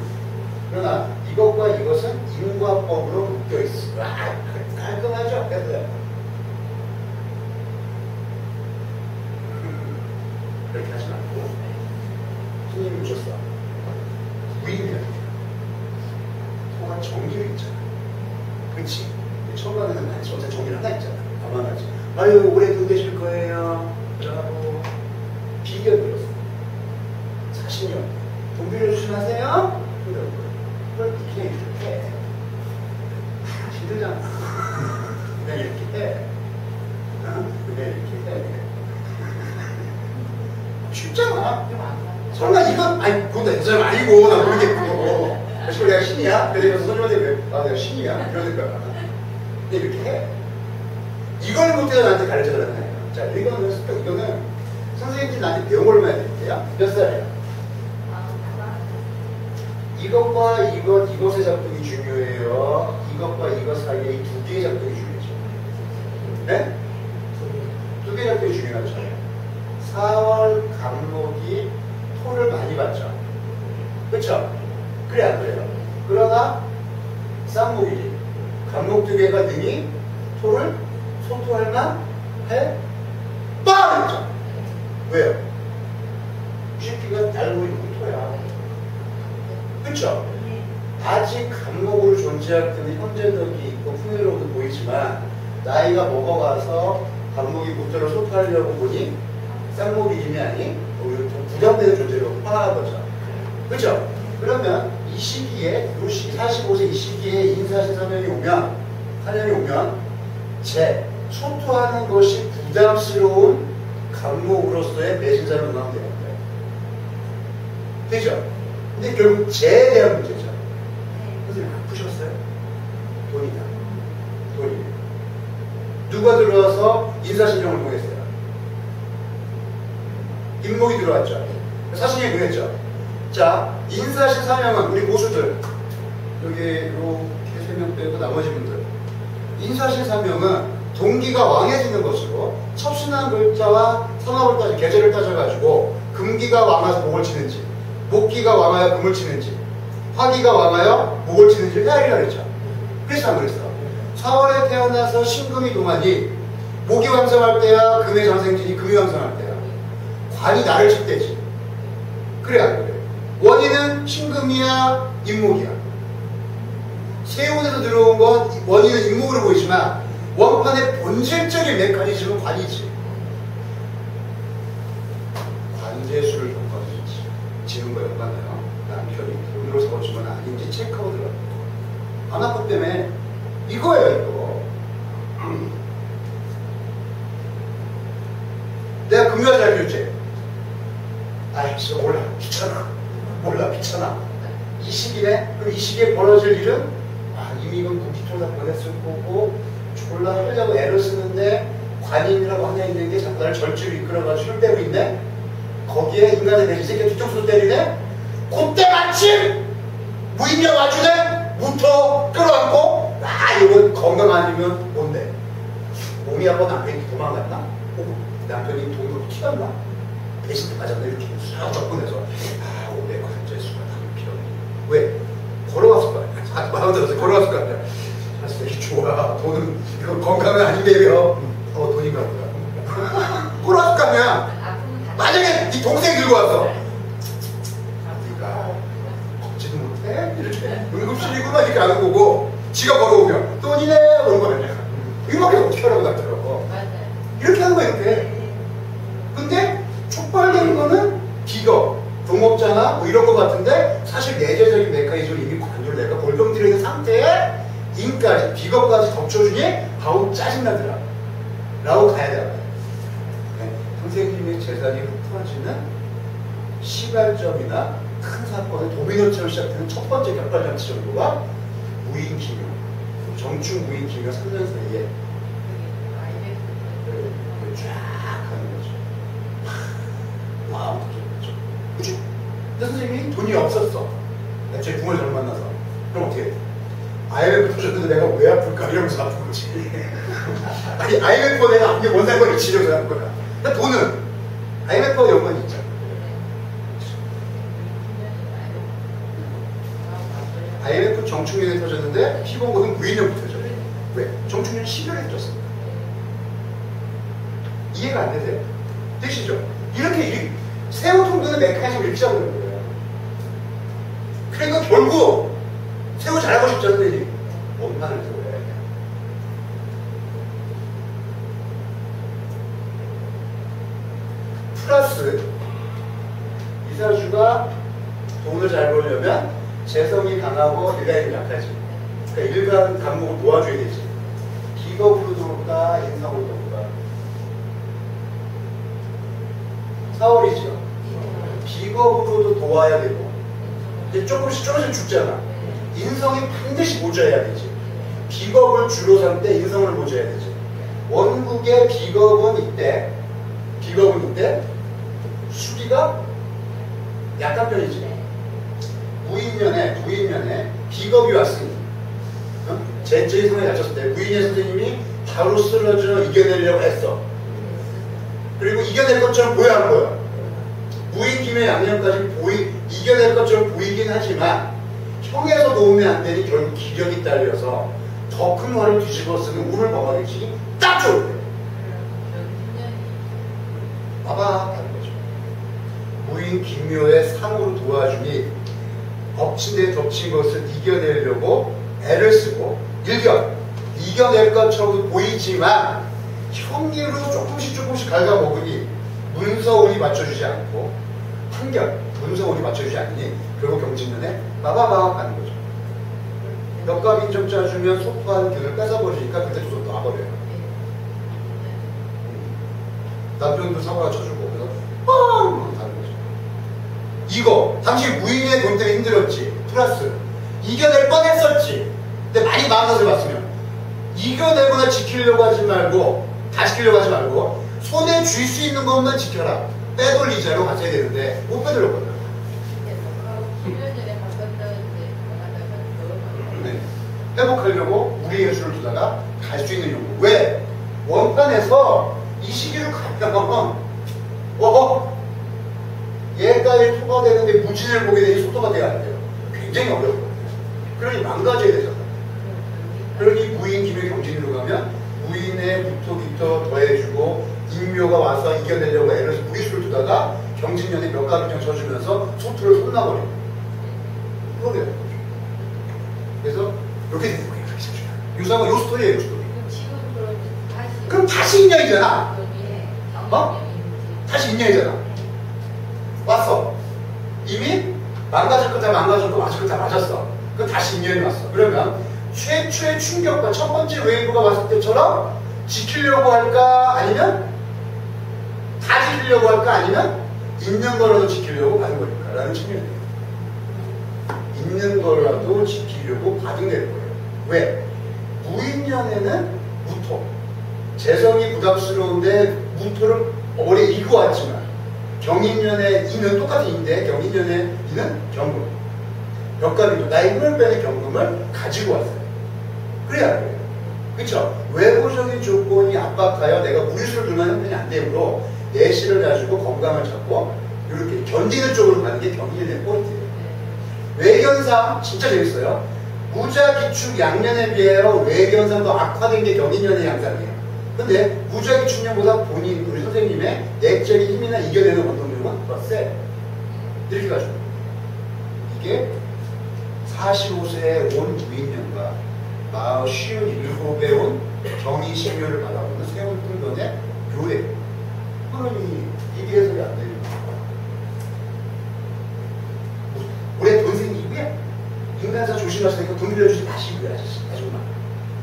그러나 이것과 이것은 인과법으로 묶여있어. 깔끔하죠? 그래서 이렇게 하지 말고 손님이 오셨어. 무인면 통한 정기를 있잖아. 그렇지? 처음 가는 건 아니지. 어차피 정기를 하나 있잖아. 가만하지. 아유 올해도 되실 거예요. 라고 비견 들었어. 40년 돈 빌려주시나세요? 그걸 그냥 이렇게 해. 힘들잖아. 그냥 이렇게 해. 그냥 이렇게 해. 쉽잖아. 설마 이건 아니 그건 내 사람 아니고 나 모르겠고. 그래서 내가 신이야? 그래서 선생님한테 왜? 아 내가 신이야? 이러는 거야. 근데 이렇게 해. 이걸 못해서 나한테 가르쳐달라는 자 이거는 선생님들이 나한테 배운 걸로 해야 될게요. 몇 살이에요? 이것과 이것의 작동이 중요해요. 이것과 이것 사이에 이 2개의 작동이 중요하죠. 네? 2개의 작동이 중요하죠. 4월 간목이 토를 많이 받죠. 그렇죠? 그래 안 그래요? 그러나 쌍목이지. 간목 2개가 능히 토를 소토할 만해? 빵! 했죠. 왜요? 이 새끼가 달고 있는 토야. 그쵸? 아직 간목으로 존재할 때는 현재력이 있고 풍요로움도 보이지만 나이가 먹어가서 간목이 목전을 소토하려고 보니 쌍목이 이름이 아닌 오히려 좀 부담되는 존재로 화나는 거죠. 그렇죠? 그러면 이 시기에, 이 시기, 45세 이 시기에 인사신 사명이 오면, 사명이 오면 소토하는 것이 부담스러운 간목으로서의 매진자를 응하면 되는 거예요. 되죠? 근데 결국 재에 대한 문제죠. 선생님 바쁘셨어요? 돈이다. 돈이. 누가 들어와서 인사신청을 보냈어요? 임목이 들어왔죠. 사신이 보냈죠. 자, 인사신 사명은 우리 고수들 여기 이렇게 3명 빼고 나머지 분들 인사신 사명은 동기가 왕해지는 것으로 첩신한 글자와 성합을 따져 계절을 따져가지고 금기가 왕해서 목을 치는지 목기가 왕하여 금을 치는지 화기가 왕하여 목을 치는지를 헤아리라 그랬죠. 그래서 안 그랬어. 4월에 태어나서 신금이 동하니 목이 왕성할 때야 금의 장생지니 금이 왕성할 때야 관이 나를 칠 때지. 그래 안 그래? 원인은 신금이야 임목이야. 세운에서 들어온 건 원인은 임목으로 보이지만 원판의 본질적인 메커니즘은 관이지. 관제수를 겪어주지. 지는 거 연관해요. 남편이 돈으로 사고준 건 아닌지 체크하고 들어가는 거. 안 아팠 때문에 이거예요 이거. 내가 금요일 잘 교체. 아이 진짜 몰라 귀찮아. 몰라 귀찮아. 이 시기에 그럼 이 시기에 벌어질 일은 이미 이건 국기초다 보냈을 거고 졸라 하려고 애를 쓰는데 관인이라고 하나 있는 게 자꾸 나를 절주로 이끌어가지고 힘을 빼고 있네. 거기에 인간의 매질 새끼 뒤통수로 때리네. 그때 마침 무인력 와주네. 무터 끌어안고 이거 건강 아니면 뭔데? 몸이 한번 남편이 도망갔나? 남편이 돈으로 튀었나? 배신 맞았나? 이렇게 싹 접근해서 500원 한자수가 남을 필요 없네. 왜? 걸어갔을 거 아니야. 마음 들어서 걸어갔을 거 아니야. 사실 되게 좋아. 돈은 이거 건강은 아닌데요. 돈인가 보다. 걸어갔을 거 아니야. 만약에 네 동생 들고 왔어. 네가 걷지도 못해? 이렇게 응급실이구나 이렇게 하는 거고 지가 걸어오면 돈이네 그런 거 아니야. 이렇게 어떻게 하라고 나더라고. 이렇게 하는 거야 이렇게. 근데 촉발되는 거는 비거, 동업자나 뭐 이런 거 같은데 사실 내재적인 메커니즘을 이미 관여를 내가 골병들어 있는 상태에 인까지 비거까지 덮쳐주니 아우 짜증나더라 라고 가야 돼요. 선생님의 재산이 흩어지는 시발점이나 큰 사건의 도미노처럼 시작되는 첫 번째 격발장치 정도가 무인기묘, 정충 무인기묘 3년 사이에 쫙 하는 거죠. 마음 터졌죠. 그치? 근데 선생님이 돈이 없었어. 제 부모를 잘못 만나서. 그럼 어떻게 해? IMF 터졌는데 내가 왜 아플까? 이러면서 아픈 거지. 아니, IMF가 내가 아픈 게 뭔 상관이 치료해서 하는 거야. 근데 돈은 IMF와 연관이 있잖아. IMF 정충년에 터졌는데 피보고는 무인년부터 터져요. 왜? 정충년 10월에 터졌어. 이해가 안 되세요? 되시죠? 이렇게 세우통도는 메커니즘을 이렇게 잡는 거예요. 그러니까 결국 세우 잘하고 싶지 않더니 원판을 세워야 돼. 플러스 이사주가 돈을 잘 벌려면 재성이 강하고 일간이 약하지. 그러니까 일간 간목을 도와줘야 되지. 기겁으로 돌까 인성으로 돌까. 4월이죠. 비겁으로도 도와야 되고 근데 조금씩 죽잖아. 인성이 반드시 모자해야 되지. 비겁을 주로 삼 때 인성을 모자해야 되지. 원국의 비겁은 이때 수기가 약한 편이지. 무인년에 비겁이 왔으니 제적인 상황에 닥쳤을 때 무인년 선생님이 바로 쓰러져 이겨내려고 했어. 그리고 이겨낼 것처럼 보여 안 보여? 무인김의 양념까지 이겨낼 것처럼 보이긴 하지만 형에서 놓으면 안 되니 결국 기력이 딸려서 더 큰 화를 뒤집어 쓰는 운을 범하기 딱 좋을 때 봐봐 다른 거죠. 무인김묘의 상으로 도와주니 엎친 데 덮친 것을 이겨내려고 애를 쓰고 이겨낼 것처럼 보이지만 형리로 조금씩 갉아먹으니 문서운이 맞춰주지 않고 한결 문서운이 맞춰주지 않으니 결국 경진면에 빠바바 하는 거죠. 몇값 인정 짜주면 소프한 균을 뺏어버리니까 그때 조선 놔버려요. 남편도 사고가 쳐주고 그래서 뻥 하는 거죠. 이거 당시 무인의 돈 때문에 힘들었지. 플러스 이겨낼 뻔했었지. 근데 많이 마음 것을 봤으면 이겨내거나 지키려고 하지 말고 다 지키려고 하지 말고 손에 쥘 수 있는 것만 지켜라. 빼돌리자로 갔어야 되는데 못 빼돌렸거든. 10년 전에 바꿨다는데 네. 회복하려고 우리 예술을 두다가 갈 수 있는 용도. 왜? 원판에서 이 시기를 가면 얘가 토가 되는데 무진을 보게 되니 소토가 돼야 안 돼요. 굉장히 어렵거든요. 그러니 망가져야 되잖아. 그러니 무인 김의 경진으로 가면 무인의 무토기터 더해주고 인묘가 와서 이겨내려고 애를 무리수를 두다가 경진년에 몇 가지 쳐주면서 소토를 혼나버리고 그러게 되는 거죠. 그래서 이렇게 되는 거예요. 이렇게 쳐줘요. 유상은 요 스토리예요. 요 스토리. 지금 다시 그럼 다시 인연이잖아. 여기에 어? 다시 인연이잖아. 왔어. 이미 망가질 것 다 망가졌고 맞을 것 다 맞았어. 그럼 다시 인연이 왔어. 그러면 최초의 충격과 첫 번째 웨이브가 왔을 때처럼 지키려고 할까 아니면 다 지키려고 할까 아니면 있는 거라도 지키려고 받은 거니까 라는 측면이에요. 있는 거라도 지키려고 받은 될 거예요. 왜? 무인년에는 무토. 재성이 부담스러운데 무토를 오래 이고 왔지만 경인년에 이는 똑같은 인데 경인년에 이는 경금. 벽가리도 나의 힘을 빼는 경금을 가지고 왔어요. 그래야 돼요. 그쵸? 외부적인 조건이 압박하여 내가 무리수를 두는 형편이 안 되므로 내실을 가지고 건강을 잡고 이렇게 견디는 쪽으로 가는 게 경인년의 포인트예요. 외견상 진짜 재밌어요. 무자기축 양년에 비하여 외견상도 악화된 게 경인년의 양상이에요. 근데 무자기축년보다 본인 우리 선생님의 내적인 힘이나 이겨내는 원동력은 더 세. 이렇게 가지고 이게 45세에 온 무인년과 57에 온 경이신묘를 바라보는 세운풍전의 교례. 그러니 이게 해석이 안 되는 거예요. 올해 돈 생기고요. 인간사 조심하시니까 돈 빌려주지 마시고요, 아저씨. 아줌마.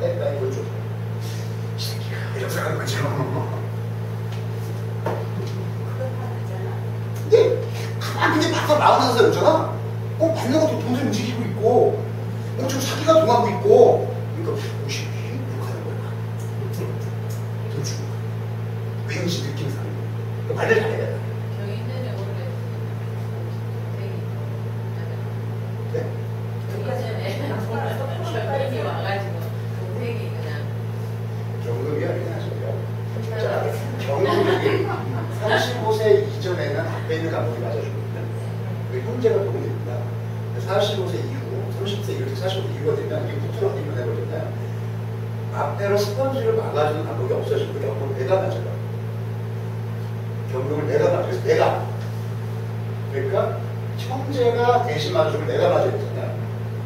빼빼 돈 줘. 이 새끼가 이렇게 생각하는 거죠. 근데 가만히 근데 막상 마흔 살 있잖아. 받는 것도 돈을 움직이고 있고 지금 사기가 동하고 있고 그러니까 무시 이렇게 하는 거야. 돈 주고 왠지 느낌상 말을 잘해야 돼. 경인년에 원래 네? 경인이 와가지고 동생이 그냥 경금이 어린 하시고요. 자, 경금이 35세 이전에는 앞에 있는 감독이 맞아주거든요. 그게 형제가 도움이 됩니다. 45세 이후, 30세 이후, 45세 이후가 되면 이게 무트로 어떻게 변해버리잖아요. 앞에로 스펀지를 막아주는 감독이 없어지고 옆으로 내가 맞아요. 경금을 내가 맞아요. 그래서 내가. 그러니까 형제가 대신 맞아주고 내가 맞아야 되잖아요.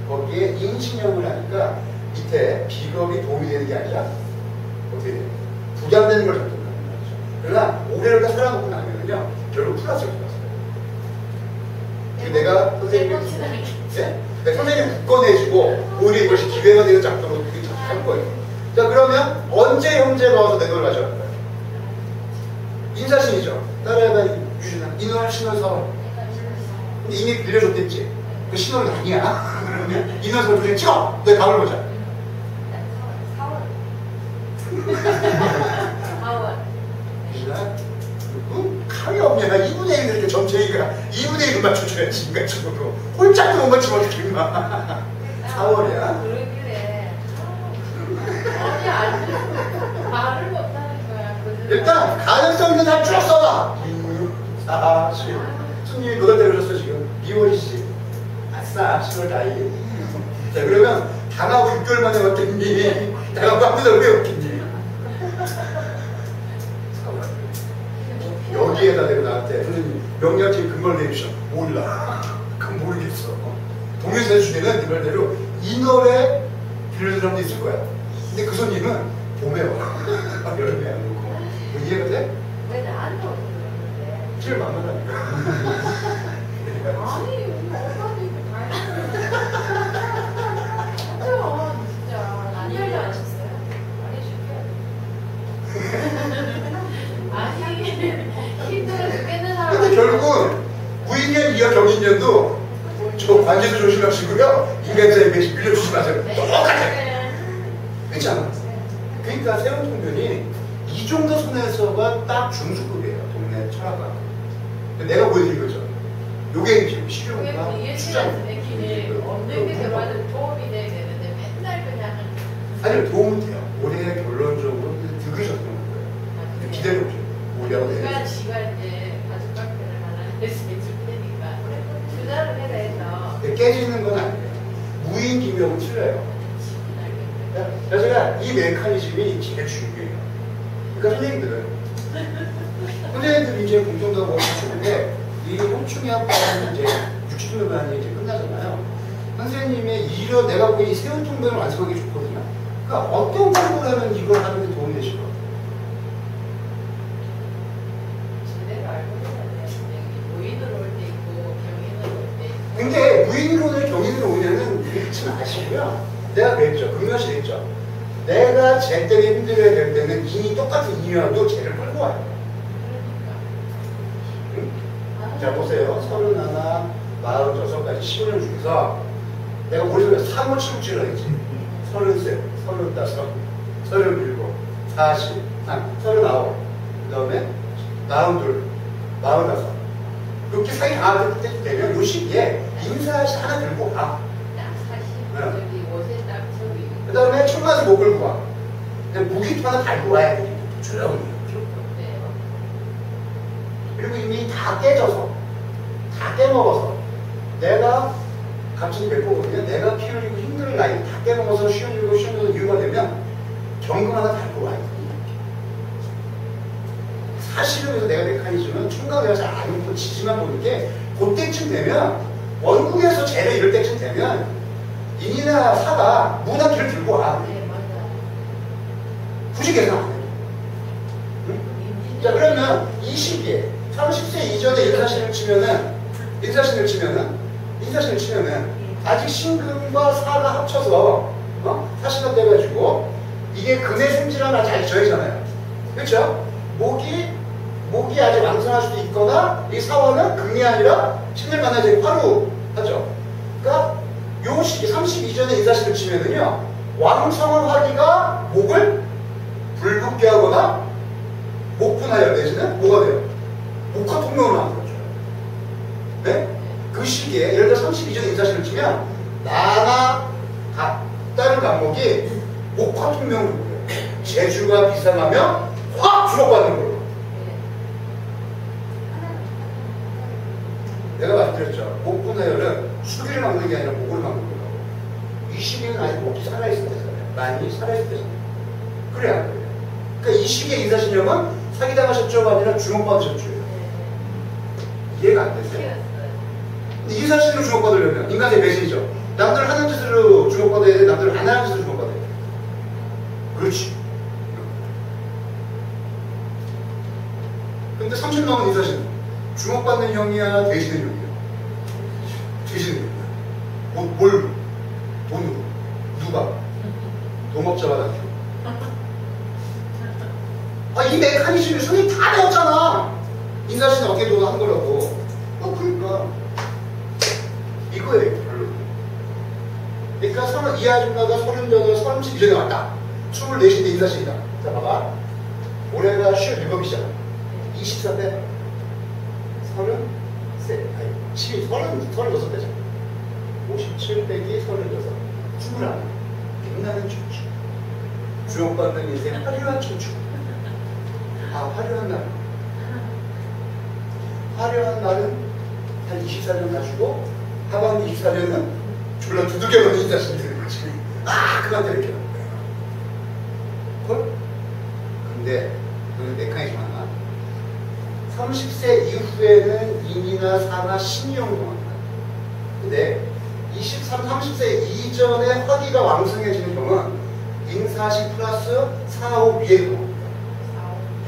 거기에 인신형을 하니까 밑에 비겁이 도움이 되는 게 아니라 어떻게 돼요? 부담되는 걸 잡는다는 거죠. 그러나 오래를 살아놓고 나면은요, 결국 플러스가 들어갔어요. 내가 선생님이 네? 선생님이 굳건해지고 오히려 이것이 기회가 되는 작도로 할 거예요. 자, 그러면 언제 형제가 와서 내 돈을 가져갈까요? 인사신이죠. 따라해봐, 유진아. 이 누나 신혼 사원. 근데 이미 빌려줬댔지. 그 신혼은 아니야. 그러면 이 누나 사원 도중에 찍어! 내 답을 보자. 4월. 유진아, 감이 없냐. 나 2분의 1 이렇게 전체가 2분의 1을 맞춰줘야지. 인간적으로. 홀짝도 못 맞추면 어떡해, 임마. 4월이야. 그러길래 어디 안 말을 못하는 거야. 일단 가능성 있는 사람 쭉 써봐. 4, 10. 손님이 몇 월 때려줬어 지금? 2월이지. 아싸, 10월 다이. 자, 그러면 당하고 6개월 만에 왔겠니? 당하고 아무도 왜 없겠니? 여기에다 대고 나한테 선생님 명량팀 근거를 내주셔. 몰라. 그건 모르겠어. 동료사 중에는 네 말대로 인월에 빌려준 사람도 있을 거야. 근데 그 손님은 봄에 와. 여름에 안 오고. 이해가 돼? 왜 나한테 어떻게 그러는데? 제일 만만하니까. 아니, 우리 엄마도 이거 다 했는데. 진짜. 안녕히 하셨어요? 아니, 힘들어 죽겠는 사람. 근데 결국은 부인년 이하 경인년도 저 관제도 조심하시고요. 인간자에 대해서 빌려주지 마세요. 똑같아요. 그렇지 않아? 그러니까 세운통변이 이 정도 선에서가 딱 중수급이에요. 동네 철학가. 내가 보여드린 거죠. 요게 지금 실용과 예시가 내키니 없는 게 들어와도 도움이 돼야 되는데 맨날 그냥. 아니 도움은 돼요. 올해 결론적으로 들으셨던 거예요. 기다려보세요. 올해하고 지가 내년. 이제 가족 카페를 하나 해서 해줄 테니까 주다를 해라 해서 깨지는 건 아니에요. 무인 기명은 틀려요. 그래서 제가 이 메커니즘이 제일 중요해요. 그러니까 선생님들이 이제 공정도하고 호충인데 이 호충이 학과는 이제 60년간이 이제 끝나잖아요. 선생님의 이런 내가 보기엔 이 세운통변을 완성하기 좋거든요. 그러니까 어떤 공부를 하면 이걸 하는 데 도움이 되실 것 같아요. 제대로 알고 있는데 무인으로 올 때 있고 경인으로 올 때 있고. 근데 무인으로는 경인으로 오면은 읽지 마시고요. 내가 그랬죠. 금요시 했죠. 내가 쟤 때문에 힘들어야 될 때는 인이 똑같은 인이라도 쟤를 끌고 와요. 응? 자 보세요. 31, 46까지 15년 중에서 내가 머릿속에 3호 치우치를 했지. 33, 35, 37, 40, 39, 그 다음에 42, 45. 이렇게 사이 다 되면 요 시기에 인사시 하나 들고 가. 저기 옷에 딱 저기. 그 다음에 총맛을 못 끌고 와. 그냥 무기도 하나 달고 와야 돼. 조용히. 네. 그리고 이미 다 깨져서, 다 깨먹어서, 내가 갑자기 맺고거든요. 내가 키우고 힘든 나이 다 깨먹어서 쉬어지고 이유가 되면 경금 하나 달고 와야 돼. 사실은 그래서 내가 메커니즘은 총각 내가 잘 안 읽고 지지만 보는 게 그때쯤 되면 원국에서 쟤를 이럴 때쯤 되면 인이나 사가 무나 길을 들고 와. 네, 맞아. 굳이 계산 안 해. 응? 자, 그러면 이 시기에 30세 이전에 인사신을 치면은 아직 신금과 사가 합쳐서 사시가 돼가지고 이게 금의 생지랑 아직 잘 저이잖아요. 그렇죠? 목이 아직 왕성할 수도 있거나 이 사화는 금이 아니라 신을 만나지 화로 하죠. 그러니까 요 시기 30 이전에 인사신을 치면은요 왕성한 화기가 목을 불붙게 하거나 목분하여 내지는 뭐가 돼요? 목화 통명으로 만들어줘요. 네? 그 시기에 예를 들어 30 이전에 인사신을 치면 나나 다른 간목이 목화 통명으로 보여요. 재주가 비상하면 확 주목받는 걸로. 내가 말씀드렸죠. 목분하여는 수기를 막는 게 아니라 목을 막는 거라고. 이 시기는 아직 목이 살아있을 때잖아요. 많이 살아있을 때잖아요. 그래 안 그래요? 그러니까 이 시기에 인사신령은 사기당하셨죠가 아니라 주목받으셨죠. 이해가 안 되세요? 근데 인사신으로 주목받으려면 인간의 배신이죠. 남들 하는 짓으로 주목받아야 돼. 남들 안 하는 짓으로 주목받아야 돼. 그렇지. 근데 30 넘은 인사신 주목받는 형이야, 되시는 형이야? 되시는 형이야. 뭘? 돈으로. 누가? 동업자가 다 키워. 이 메커니즘이 손이 다 배웠잖아. 인사신은 어떻게 돈을 한 거라고. 그러니까. 이거예요, 결론. 그러니까 이 아줌마가 38, 30 이전에 왔다. 24인데 인사신이다. 자, 봐봐. 올해가 57이잖아. 24대 33, 아니, 36대잖아. 57 빼기 36. 21. 빛나는 춤추. 주목받는 인생 화려한 춤추. 화려한 날. 화려한 날은 한 24년 낮추고, 하반기 24년은 졸라 두들겨 놓는 인사신이 되는 거지. 그만 때릴게요. 근데, 그 메커니즘 하나. 30세 이후에는 인이나 사나 신이 형성합니다. 근데 30세 이전에 화기가 왕성해지는 경우는 인사시 플러스 4, 5 위에 형성합니다.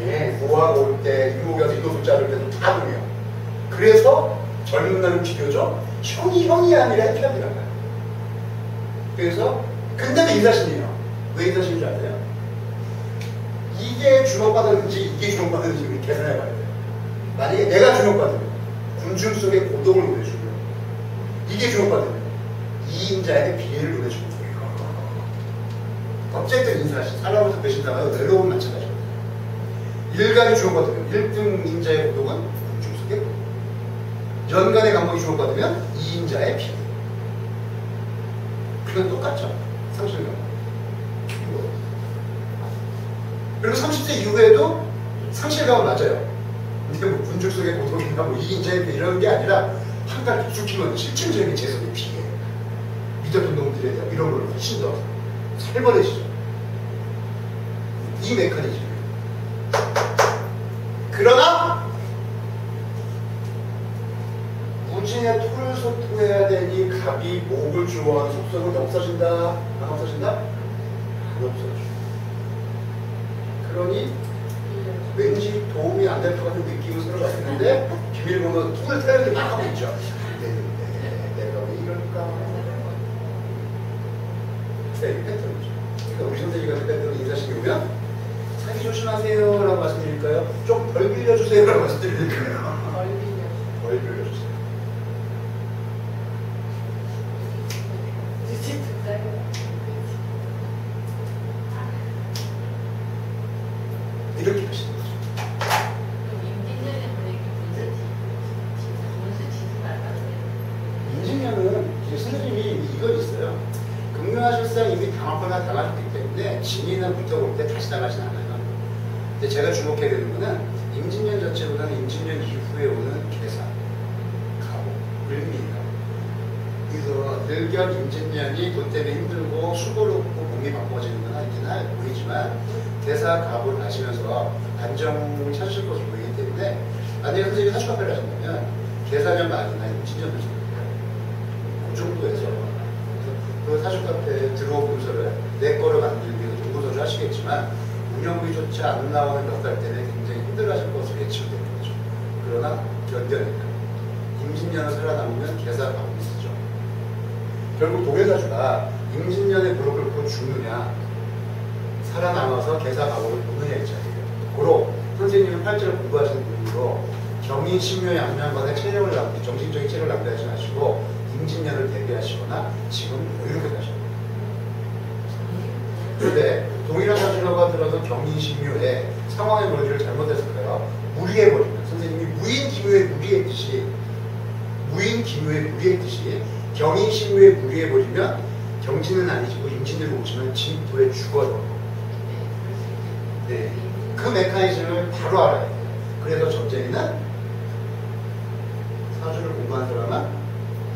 예, 고하고 올 때, 유목에서 이도수 자를 때도 다 동해요. 그래서 젊은 날은 비교적 형이 아니라 편이란 말이에요. 그래서 근데도 인사신이에요. 왜 인사신인 줄 아세요? 이게 주목받았는지 이게 주목받았는지 우리 계산해봐야 돼요. 만약에 내가 주목받으면 군중 속의 고독을 노래주고요. 이게 주목받으면 이인자의 비애를 노래주고 어쨌든 인사신, 사람으로서 배신당하여 외로움 마찬가지입니다. 일간이 주목받으면 1등 인자의 고독은 군중 속의 고독, 연간의 감목이 주목받으면 이인자의 비애. 그건 똑같죠. 상실감. 그리고 30세 이후에도 상실감은 맞아요. 근데 뭐 군중 속의 고독인가 뭐 이인자의 비애 이런 게 아니라 한 달 독수키면 실질적인 재산의 비애. 믿었던 놈들에 대한 이런 걸 훨씬 더 살벌해지죠. 이 메커니즘이에요. 그러나 무진의 토를 소통해야 되니 갑이 목을 주워하는 속성은 없어진다. 안 없어진다? 안 없어져. 그러니 왠지 도움이 안 될 것 같은 느낌은 서로 받는데 비밀번호 툴을 타려고 막 하고 있죠. 안 되는데 내가 왜 이럴까? 네, 이 패턴이죠. 그러니까 우리 선생님 같은 패턴을 인사시키 오면 사기 조심하세요 라고 말씀드릴까요? 좀 덜 빌려주세요 라고 말씀드릴까요? 덜 빌려주세요. 이렇게 하시는 거죠. 임진년은 이제 선생님이 이거 있어요. 금융화실상 이미 당하거나 당하셨기 때문에 진이나 붙어볼 때 다시 당하진 않아요. 근데 제가 주목해야 되는 거는 임진년 자체보다는 임진년 이후에 오는 계산, 가보, 을미가. 그래서 일견 임진년이 돈 때문에 힘들고 수고를 얻고 몸이 바빠지는 건 있긴 보이지만 대사 갑을 하시면서 안정을 찾으실 것으로 보이기 때문에 만약에 선생님이 사주카페를 하신다면 계사년 말이나 임진년을 그 정도에서 그 사주카페에 들어온 문서를 내 거를 만들기 위해서 동고서를 하시겠지만 운영비조차 안 나오는 몇 달 때는 굉장히 힘들어하실 것으로 예측되는 거죠. 그러나 견뎌내니까 임진년을 살아남으면 계사가 가고 있죠. 결국 동해사주가 임진년의 무릎 꿇고 죽느냐 살아남아서 계사가고를 보느냐 입장이에요. 고로 선생님은 팔자를 공부하시는 분으로 경인, 신묘, 양면관에 체력을 낭비, 정신적인 체력을 낭비하지 마시고 임진년을 대비하시거나 지금 여유롭게 가셔야 돼요. 그런데 동일한 사주라고 하더라도 경인, 신묘에 상황의 머리를 잘못했을까요? 무리해버리면 선생님이 무인, 기묘에 무리했듯이 무인, 기묘에 무리했듯이 경인, 신묘에 무리해버리면 경진은 아니지고 임진으로 오시면 진토에 죽어요. 네. 그 메커니즘을 바로 알아야 돼요. 그래서 점쟁이는 사주를 공부한 사람은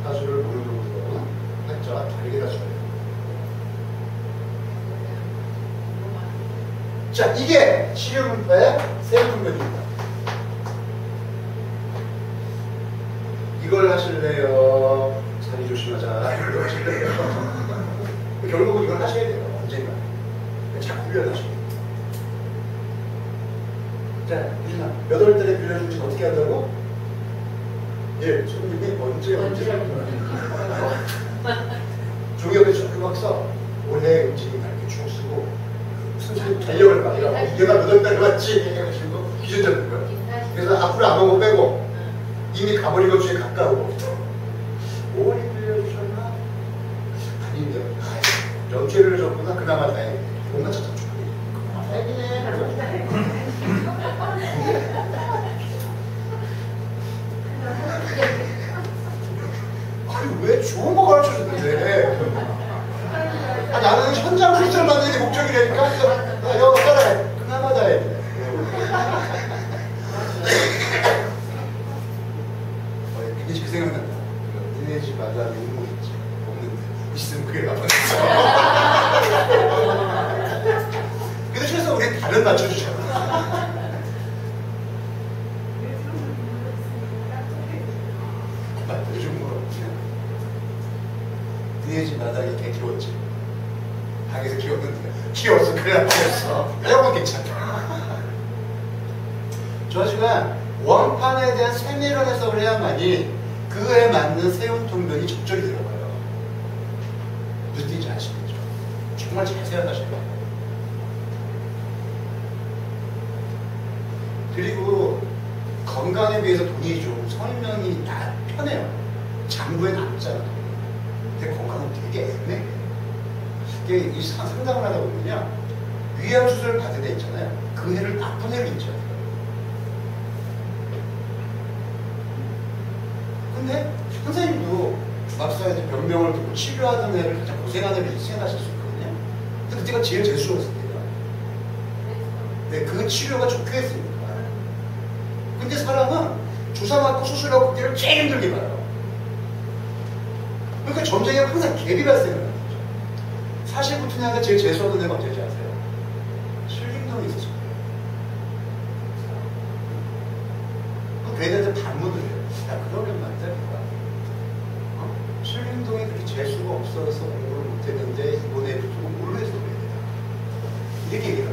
사주를 모르는 분들은 팔자와 다르게 가져야 돼요. 자, 이게 치료문파의 셀프면입니다. 이걸 하실래요? 자리 조심하자. 이걸 하실래요? 결국은 이걸 하셔야 돼요. 언젠가. 자꾸 훈련하시고. 자, 유진아, 몇 월 달에 빌려줄지 어떻게 한다고? 예, 손님이 언제 하는 거야? 종이 옆에 쭉 막 써. 올해 음식이 이렇게 쭉 쓰고, 선생님 달력을 막 이라고. 얘가 몇 월 달에 왔지? 해가지고 기준 잡는 거야. 그래서 앞으로 안 오고 빼고, 이미 가버린 것 중에 가까우고. 5월이 빌려주셨나? 아닌데요. 연초를 줬구나. 그나마 다행이네. 뭔가 찾아 줘. 다행이네. 아니 왜 좋은 거 가르쳐줬는데? 아, 나는 현장 수술 받는 게 목적이라니까. 여기 따라해. 그나마 다행이네. 이게 그 생각난다. 니네 집 마다 용모 있지. 없는데 있으면 그게 나빠졌어. 근데 최소 우리 다른 맞춰주잖아. 요즘 뭐 니네 집 마당에 개 키웠지. 방에서 키웠는데 키웠어. 그래 안 키웠어. 이러면 괜찮아. 저 아저씨가 원판에 대한 세밀한 해석을 해야만이 그에 맞는 세운 통변이 적절히 들어가요. 무슨 뜻인지 아시겠죠? 정말 잘 생각하셔야 돼요. 그리고 건강에 비해서 돈이 좀 설명이 다 편해요. 장부에 남잖아. 근데 건강은 되게 애매해. 이게 이 상담을 하다 보면요. 위암 수술을 받을 때 있잖아요. 그 해를 나쁜 해를 있죠. 근데 선생님도 막상 변명을 듣고 치료하던 애를 가장 고생하는 애를 생각하실 수 있거든요. 근데 그때가 제일 재수없을 때가. 네, 그 치료가 좋게 했으니까. 근데 사람은 주사 맞고 수술하고 그때를 제일 힘들게 봐요. 그러니까 전쟁에 항상 갭이 발생을 하는 거죠. 사실 붙은 애가 제일 재수없는 애가 언제인지 아세요? 신림동에 있었을 거예요. 그 애들한테 반문을 해요. 야, 그러면 맞다니까. 신림동에 그렇게 재수가 없어서 공부를 못했는데 이번에 붙은 건 뭘로 해서 그래야 되나? 이렇게 얘기를